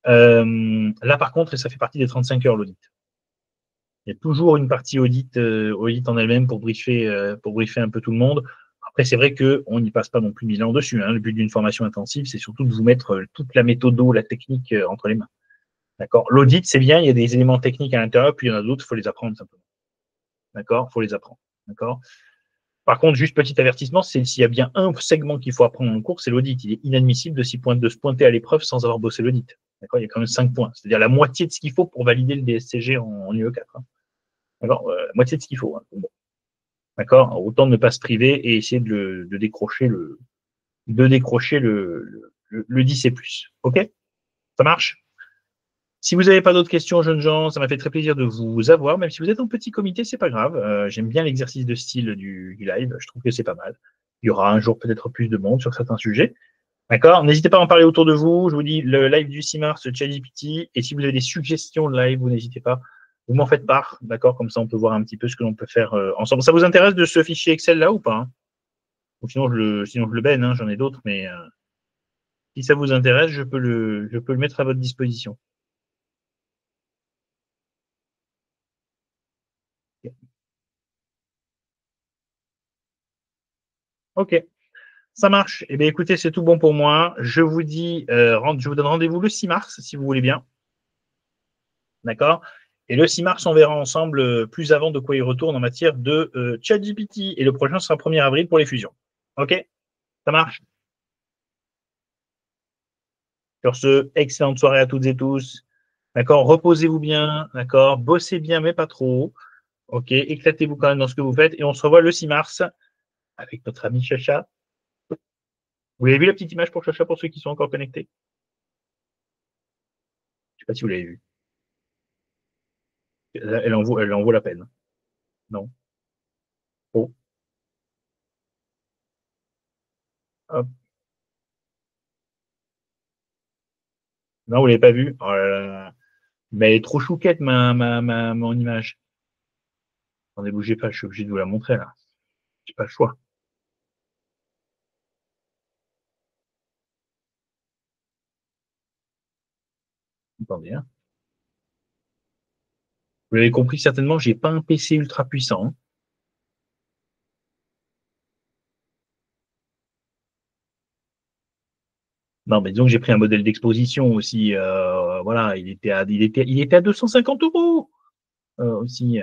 Là, par contre, ça fait partie des 35 heures, l'audit. Il y a toujours une partie audit en elle-même pour briefer un peu tout le monde. Après, c'est vrai qu'on n'y passe pas non plus 1000 ans dessus. Hein. Le but d'une formation intensive, c'est surtout de vous mettre toute la méthodo, la technique entre les mains. D'accord? L'audit, c'est bien, il y a des éléments techniques à l'intérieur, puis il y en a d'autres, il faut les apprendre simplement. D'accord? Il faut les apprendre. D'accord? Par contre, juste petit avertissement, c'est s'il y a bien un segment qu'il faut apprendre en cours, c'est l'audit. Il est inadmissible de se pointer à l'épreuve sans avoir bossé l'audit. D'accord? Il y a quand même 5 points, c'est-à-dire la moitié de ce qu'il faut pour valider le DSCG en UE4. Hein. D'accord? La moitié de ce qu'il faut. Hein. Bon. D'accord? Autant ne pas se priver et essayer de décrocher le 10 et plus. OK? Ça marche? Si vous n'avez pas d'autres questions, jeunes gens, ça m'a fait très plaisir de vous avoir. Même si vous êtes en petit comité, c'est pas grave. J'aime bien l'exercice de style du live. Je trouve que c'est pas mal. Il y aura un jour peut-être plus de monde sur certains sujets. D'accord? N'hésitez pas à en parler autour de vous. Je vous dis le live du 6 mars, ChatGPT. Et si vous avez des suggestions de live, vous n'hésitez pas. Vous m'en faites part. D'accord? Comme ça, on peut voir un petit peu ce que l'on peut faire ensemble. Ça vous intéresse de ce fichier Excel là ou pas? Hein? Ou sinon, je le benne. Hein, j'en ai d'autres, mais si ça vous intéresse, je peux le mettre à votre disposition. OK. Ça marche. Eh bien, écoutez, c'est tout bon pour moi. Je vous dis, je vous donne rendez-vous le 6 mars, si vous voulez bien. D'accord? Et le 6 mars, on verra ensemble plus avant de quoi il retourne en matière de ChatGPT. Et le prochain sera 1er avril pour les fusions. OK? Ça marche? Sur ce, excellente soirée à toutes et tous. D'accord? Reposez-vous bien. D'accord? Bossez bien, mais pas trop. OK? Éclatez-vous quand même dans ce que vous faites. Et on se revoit le 6 mars avec notre ami Chacha. Vous avez vu la petite image pour Chacha pour ceux qui sont encore connectés? Je ne sais pas si vous l'avez vu. Elle en vaut la peine. Non? Oh. Hop. Non, vous l'avez pas vu? Oh là là. Mais elle est trop chouquette, mon image. Attendez, bougez pas, je suis obligé de vous la montrer là. J'ai pas le choix. Attendez, hein. Vous l'avez compris certainement, j'ai pas un PC ultra puissant. Hein. Non, mais disons que j'ai pris un modèle d'exposition aussi. Voilà, il était à 250 € aussi.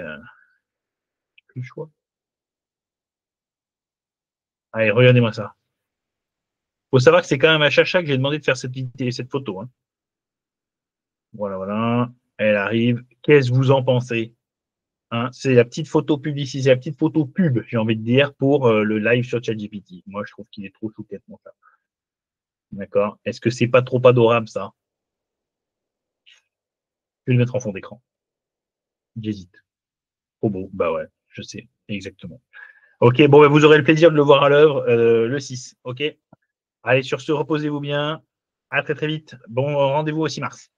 Plus le choix. Allez, regardez-moi ça. Faut savoir que c'est quand même à Chacha que j'ai demandé de faire cette photo. Hein. Voilà, voilà. Elle arrive. Qu'est-ce que vous en pensez? Hein, c'est la petite photo publicité, c'est la petite photo pub, j'ai envie de dire, pour le live sur ChatGPT. Moi, je trouve qu'il est trop chouquette, mon ça. D'accord? Est-ce que c'est pas trop adorable, ça? Je vais le mettre en fond d'écran. J'hésite. Trop beau. Bah ouais, je sais, exactement. Ok, bon, bah, vous aurez le plaisir de le voir à l'œuvre le 6. Ok? Allez, sur ce, reposez-vous bien. À très très vite. Bon rendez-vous au 6 mars.